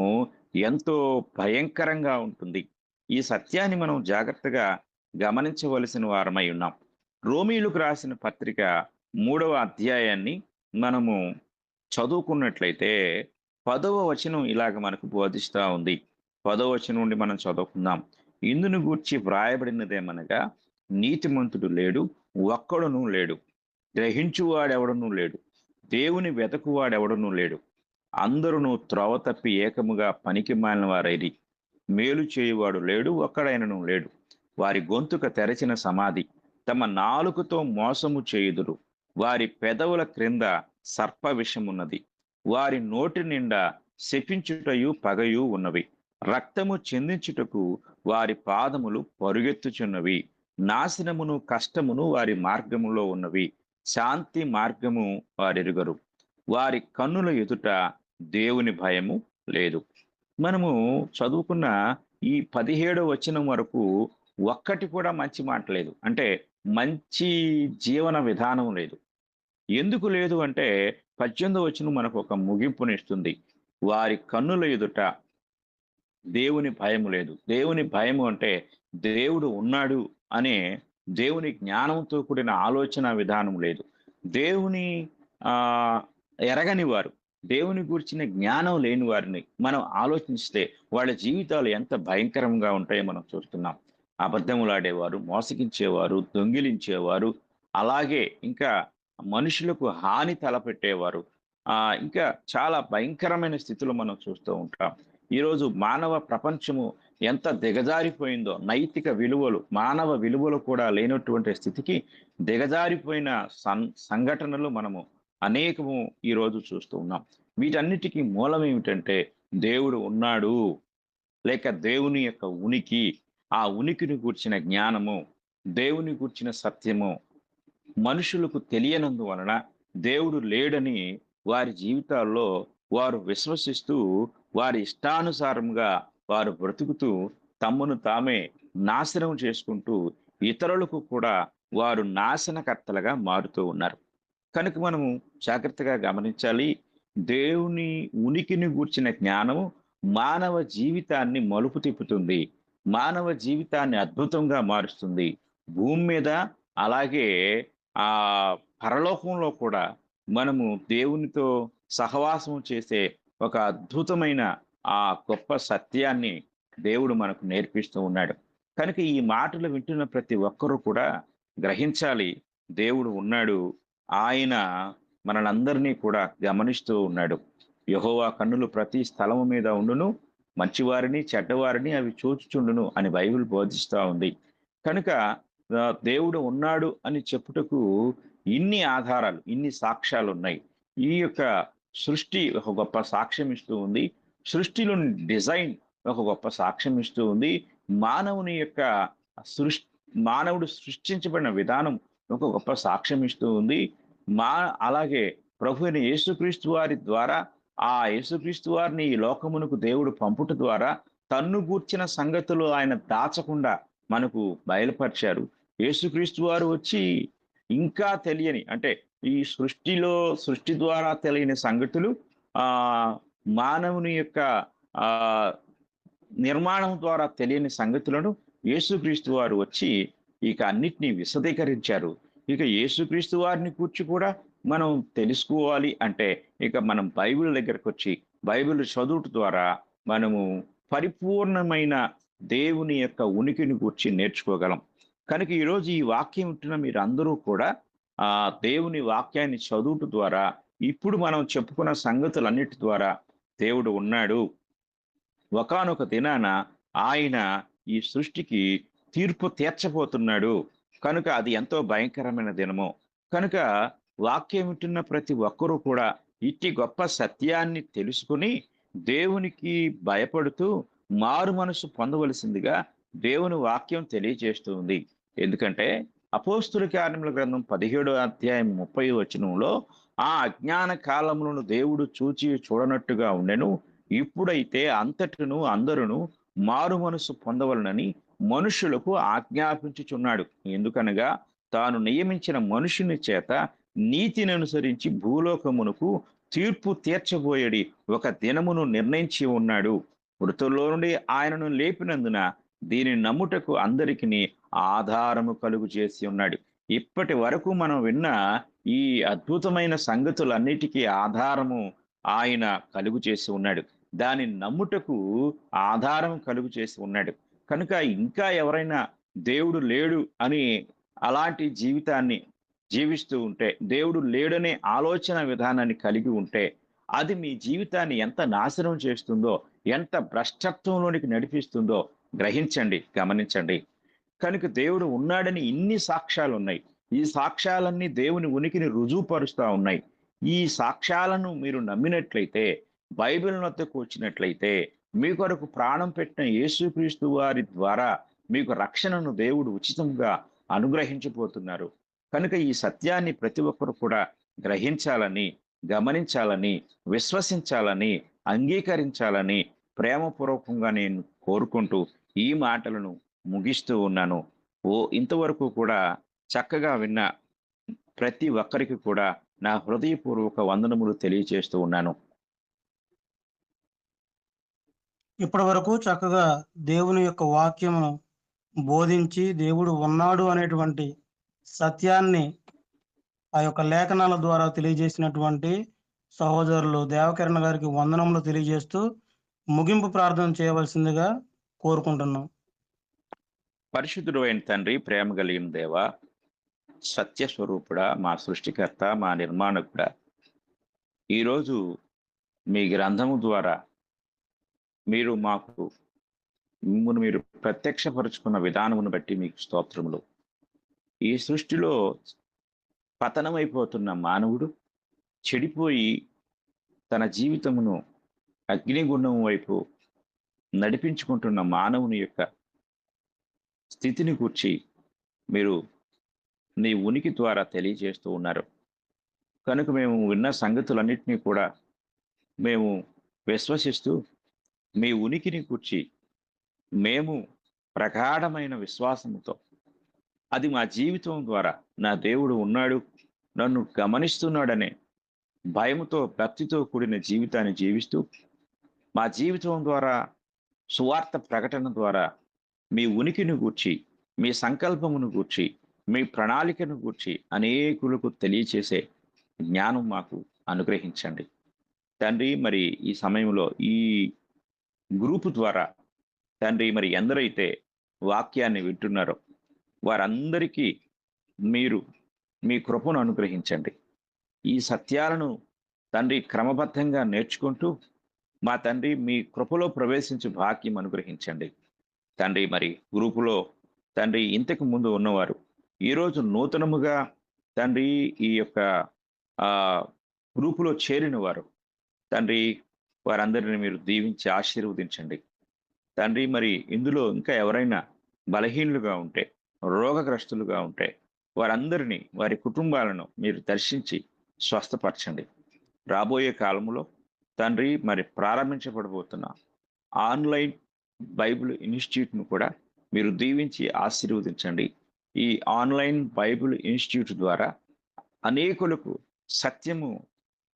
ఎంతో భయంకరంగా ఉంటుంది. ఈ సత్యాన్ని మనం జాగ్రత్తగా గమనించవలసిన వారమై ఉన్నాం. రోమీయులకు రాసిన పత్రిక 3వ అధ్యాయాన్ని మనము చదువుకున్నట్లయితే 10వ వచనం ఇలాగ మనకు బోధిస్తూ ఉంది. 10వ వచనం నుండి మనం చదువుకుందాం. ఇందును గూర్చి వ్రాయబడినదేమనగా, నీతిమంతుడు లేడు, ఒక్కడునూ లేడు, గ్రహించువాడెవడనూ లేడు, దేవుని వెతకువాడెవడనూ లేడు, అందరూ త్రోవ తప్పి ఏకముగా పనికి మాలిన వారైరి, మేలు చేయువాడు లేడు, ఒక్కడైనను లేడు. వారి గొంతుక తెరచిన సమాధి, తమ నాలుకతో మోసము చేయుదురు, వారి పెదవుల క్రింద సర్ప విషమున్నది, వారి నోటి నిండా శపించుటయు పగయు ఉన్నవి, రక్తము చెందించుటకు వారి పాదములు పరుగెత్తుచున్నవి, నాశనమును కష్టమును వారి మార్గములో ఉన్నవి, శాంతి మార్గము వారెరుగరు, వారి కన్నుల ఎదుట దేవుని భయము లేదు. మనము చదువుకున్న ఈ 17వ వచనం వరకు ఒక్కటి కూడా మంచి మాట లేదు, అంటే మంచి జీవన విధానం లేదు. ఎందుకు లేదు అంటే 18వ వచనం మనకు ఒక ముగింపునిస్తుంది. వారి కన్నుల ఎదుట దేవుని భయము లేదు. దేవుని భయము అంటే దేవుడు ఉన్నాడు అనే దేవుని జ్ఞానంతో కూడిన ఆలోచన విధానం లేదు. దేవుని ఆ ఎరగని వారు, దేవుని గురించిన జ్ఞానం లేని వారిని మనం ఆలోచిస్తే వాళ్ళ జీవితాలు ఎంత భయంకరంగా ఉంటాయో మనం చూస్తున్నాం. అబద్ధములాడేవారు, మోసగించేవారు, దొంగిలించేవారు, అలాగే ఇంకా మనుషులకు హాని తలపెట్టేవారు, ఇంకా చాలా భయంకరమైన స్థితిలో మనం చూస్తూ ఉంటాం. ఈరోజు మానవ ప్రపంచము ఎంత దిగజారిపోయిందో, నైతిక విలువలు, మానవ విలువలు కూడా లేనటువంటి స్థితికి దిగజారిపోయిన సంఘటనలు మనము అనేకము ఈరోజు చూస్తూ ఉన్నాం. వీటన్నిటికీ మూలం ఏమిటంటే దేవుడు ఉన్నాడు, లేక దేవుని యొక్క ఉనికి, ఆ ఉనికిని గూర్చిన జ్ఞానము, దేవుని గూర్చిన సత్యము మనుషులకు తెలియనందువలన దేవుడు లేడని వారి జీవితాల్లో వారు విశ్వసిస్తూ వారి ఇష్టానుసారంగా వారు బ్రతుకుతూ తమను తామే నాశనం చేసుకుంటూ ఇతరులకు కూడా వారు నాశనకర్తలుగా మారుతూ ఉన్నారు. కనుక మనము జాగ్రత్తగా గమనించాలి. దేవుని ఉనికిని గూర్చిన జ్ఞానము మానవ జీవితాన్ని మలుపు తిప్పుతుంది, మానవ జీవితాన్ని అద్భుతంగా మారుస్తుంది. భూమి మీద అలాగే ఆ పరలోకంలో కూడా మనము దేవునితో సహవాసం చేసే ఒక అద్భుతమైన ఆ గొప్ప సత్యాన్ని దేవుడు మనకు నేర్పిస్తూ ఉన్నాడు. కనుక ఈ మాటలు వింటున్న ప్రతి ఒక్కరూ కూడా గ్రహించాలి, దేవుడు ఉన్నాడు, ఆయన మనలందరినీ కూడా గమనిస్తూ ఉన్నాడు. యెహోవా కన్నులు ప్రతి స్థలము మీద ఉండును, మంచివారిని చెడ్డవారిని అవి చూచుచుండును అని బైబిల్ బోధిస్తూ ఉంది. కనుక దేవుడు ఉన్నాడు అని చెప్పుటకు ఇన్ని ఆధారాలు, ఇన్ని సాక్ష్యాలు ఉన్నాయి. ఈ యొక్క సృష్టి ఒక గొప్ప సాక్ష్యం ఇస్తూ ఉంది, సృష్టిలోని డిజైన్ ఒక గొప్ప సాక్ష్యం ఇస్తూ ఉంది, మానవుని యొక్క మానవుడు సృష్టించబడిన విధానం ఒక గొప్ప సాక్ష్యం ఇస్తూ ఉంది. అలాగే ప్రభు అయిన యేసుక్రీస్తు వారి ద్వారా, ఆ యేసుక్రీస్తు వారిని ఈ లోకమునకు దేవుడు పంపుట ద్వారా తన్ను గూర్చిన సంగతులు ఆయన దాచకుండా మనకు బయలుపరిచారు. యేసుక్రీస్తు వారు వచ్చి ఇంకా తెలియని, అంటే ఈ సృష్టి ద్వారా తెలియని సంగతులు, మానవుని యొక్క నిర్మాణం ద్వారా తెలియని సంగతులను యేసుక్రీస్తు వారు వచ్చి ఇక అన్నిటినీ విశదీకరించారు. ఇక యేసుక్రీస్తు వారిని కూర్చి కూడా మనం తెలుసుకోవాలి అంటే ఇక మనం బైబిల్ దగ్గరకు వచ్చి బైబిల్ చదువుట ద్వారా మనము పరిపూర్ణమైన దేవుని యొక్క ఉనికిని గూర్చి నేర్చుకోగలం. కనుక ఈరోజు ఈ వాక్యం వింటున్న మీరు అందరూ కూడా దేవుని వాక్యాన్ని చదువుట ద్వారా ఇప్పుడు మనం చెప్పుకున్న సంగతులన్నిటి ద్వారా దేవుడు ఉన్నాడు, ఒకానొక దినాన ఆయన ఈ సృష్టికి తీర్పు తీర్చబోతున్నాడు, కనుక అది ఎంతో భయంకరమైన దినము. కనుక వాక్యం వింటున్న ప్రతి ఒక్కరూ కూడా ఇట్టి గొప్ప సత్యాన్ని తెలుసుకుని దేవునికి భయపడుతూ మారు మనసు పొందవలసిందిగా దేవుని వాక్యం తెలియజేస్తుంది. ఎందుకంటే అపోస్తుల కార్యముల గ్రంథం 17వ అధ్యాయం 30వ వచనంలో ఆ అజ్ఞాన కాలములను దేవుడు చూచి చూడనట్టుగా ఉండెను, ఇప్పుడైతే అంతటను అందరును మారు మనసు పొందవలనని మనుషులకు ఆజ్ఞాపించుచున్నాడు. ఎందుకనగా తాను నియమించిన మనుషుని చేత నీతిని అనుసరించి భూలోకమునకు తీర్పు తీర్చబోయేడి ఒక దినమును నిర్ణయించి ఉన్నాడు. మృతుల్లో నుండి ఆయనను లేపినందున దీని నమ్ముటకు అందరికీ ఆధారము కలుగు చేసి ఉన్నాడు. ఇప్పటి వరకు మనం విన్న ఈ అద్భుతమైన సంగతులన్నిటికీ ఆధారము ఆయన కలుగు చేసి ఉన్నాడు, దాని నమ్ముటకు ఆధారం కలుగు చేసి ఉన్నాడు. కనుక ఇంకా ఎవరైనా దేవుడు లేడు అని అలాంటి జీవితాన్ని జీవిస్తూ ఉంటే, దేవుడు లేడనే ఆలోచన విధానాన్ని కలిగి ఉంటే అది మీ జీవితాన్ని ఎంత నాశనం చేస్తుందో, ఎంత భ్రష్టత్వంలోనికి నడిపిస్తుందో గ్రహించండి, గమనించండి. కనుక దేవుడు ఉన్నాడని ఇన్ని సాక్ష్యాలు ఉన్నాయి. ఈ సాక్ష్యాలన్నీ దేవుని ఉనికిని రుజువుపరుస్తూ ఉన్నాయి. ఈ సాక్ష్యాలను మీరు నమ్మినట్లయితే, బైబిల్ వద్దకు వచ్చినట్లయితే, మీ కొరకు ప్రాణం పెట్టిన యేసుక్రీస్తు వారి ద్వారా మీకు రక్షణను దేవుడు ఉచితంగా అనుగ్రహించబోతున్నారు. కనుక ఈ సత్యాన్ని ప్రతి ఒక్కరు కూడా గ్రహించాలని, గమనించాలని, విశ్వసించాలని, అంగీకరించాలని ప్రేమపూర్వకంగా నేను కోరుకుంటూ ఈ మాటలను ముగిస్తూ ఉన్నాను. ఇంతవరకు కూడా చక్కగా విన్న ప్రతి ఒక్కరికి కూడా నా హృదయపూర్వక వందనములు తెలియజేస్తూ ఉన్నాను. ఇప్పటి వరకు చక్కగా దేవుని యొక్క వాక్యము బోధించి దేవుడు ఉన్నాడు అనేటువంటి సత్యాన్ని ఆ యొక్క లేఖనాల ద్వారా తెలియజేసినటువంటి సహోదరులు దేవకిరణ్ గారికి వందనములు తెలియజేస్తూ ముగింపు ప్రార్థన చేయవలసిందిగా కోరుకుంటున్నాం. పరిశుద్ధుడు అయిన తండ్రి, ప్రేమ కలిగిన దేవ, సత్యస్వరూపుడా, మా సృష్టికర్త, మా నిర్మాణకుడా, ఈరోజు మీ గ్రంథము ద్వారా మీరు మాకు మిమ్మల్ని మీరు ప్రత్యక్షపరుచుకున్న విధానమును బట్టి మీకు స్తోత్రములు. ఈ సృష్టిలో పతనమైపోతున్న మానవుడు చెడిపోయి తన జీవితమును అగ్నిగుండం వైపు నడిపించుకుంటున్న మానవుని యొక్క స్థితిని గూర్చి మీరు నీ ఉనికి ద్వారా తెలియజేస్తూ ఉన్నారు. కనుక మేము విన్న సంగతులన్నింటినీ కూడా మేము విశ్వసిస్తూ మీ ఉనికిని గూర్చి మేము ప్రగాఢమైన విశ్వాసంతో, అది మా జీవితం ద్వారా నా దేవుడు ఉన్నాడు, నన్ను గమనిస్తున్నాడనే భయముతో, భక్తితో కూడిన జీవితాన్ని జీవిస్తూ మా జీవితం ద్వారా, సువార్త ప్రకటన ద్వారా మీ ఉనికిని గూర్చి, మీ సంకల్పమును గూర్చి, మీ ప్రణాళికను గూర్చి అనేకులకు తెలియచేసే జ్ఞానం మాకు అనుగ్రహించండి తండ్రి. మరి ఈ సమయంలో ఈ గ్రూపు ద్వారా తండ్రి, మరి ఎందరైతే వాక్యాన్ని వింటున్నారో వారందరికీ మీరు మీ కృపను అనుగ్రహించండి. ఈ సత్యాలను తండ్రి క్రమబద్ధంగా నేర్చుకుంటూ మా తండ్రి మీ కృపలో ప్రవేశించే భాగ్యం అనుగ్రహించండి తండ్రి. మరి గ్రూపులో తండ్రి ఇంతకు ముందు ఉన్నవారు ఈరోజు నూతనముగా తండ్రి ఈ యొక్క గ్రూపులో చేరిన వారు తండ్రి, వారందరిని మీరు దీవించి ఆశీర్వదించండి తండ్రి. మరి ఇందులో ఇంకా ఎవరైనా బలహీనులుగా ఉంటే, రోగగ్రస్తులుగా ఉంటే వారందరినీ, వారి కుటుంబాలను మీరు దర్శించి స్వస్థపరచండి. రాబోయే కాలంలో తండ్రి మరి ప్రారంభించబడబోతున్న ఆన్లైన్ బైబిల్ ఇన్స్టిట్యూట్ను కూడా మీరు దీవించి ఆశీర్వదించండి. ఈ ఆన్లైన్ బైబిల్ ఇన్స్టిట్యూట్ ద్వారా అనేకులకు సత్యము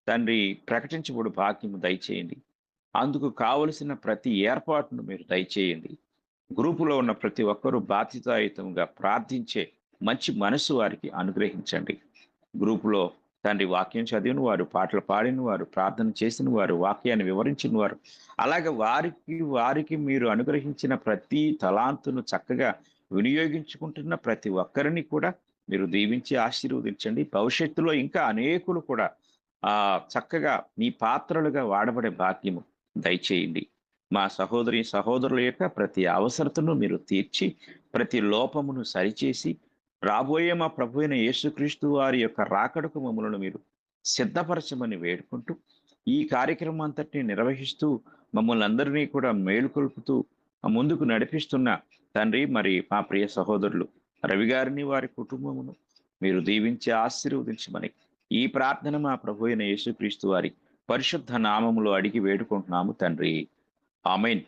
తండ్రి ప్రకటించబడు భాగ్యము దయచేయండి. అందుకు కావలసిన ప్రతి ఏర్పాటును మీరు దయచేయండి. గ్రూపులో ఉన్న ప్రతి ఒక్కరూ బాధ్యతాయుతంగా ప్రార్థించే మంచి మనసు వారికి అనుగ్రహించండి. గ్రూపులో తండ్రి వాక్యం చదివిన వారు, పాటలు పాడిన వారు, ప్రార్థన చేసిన వారు, వాక్యాన్ని వివరించిన వారు, అలాగే వారికి మీరు అనుగ్రహించిన ప్రతి తలాంతును చక్కగా వినియోగించుకుంటున్న ప్రతి ఒక్కరిని కూడా మీరు దీవించి ఆశీర్వదించండి. భవిష్యత్తులో ఇంకా అనేకులు కూడా చక్కగా మీ పాత్రలుగా వాడబడే భాగ్యము దయచేయండి. మా సహోదరుల యొక్క ప్రతి అవసరతను మీరు తీర్చి, ప్రతి లోపమును సరిచేసి, రాబోయే మా ప్రభు అయిన యేసుక్రీస్తు వారి యొక్క రాకడకు మమ్మల్ని మీరు సిద్ధపరచమని వేడుకుంటూ, ఈ కార్యక్రమం అంతటిని నిర్వహిస్తూ మమ్మల్ని అందరినీ కూడా మేలుకొల్పుతూ ముందుకు నడిపిస్తున్న తండ్రి, మరి మా ప్రియ సహోదరులు రవి గారిని, వారి కుటుంబమును మీరు దీవించి ఆశీర్వదించమని ఈ ప్రార్థన మా ప్రభు అయిన యేసుక్రీస్తు వారి పరిశుద్ధ నామములో అడిగి వేడుకుంటున్నాము తండ్రి. ఆమేన్.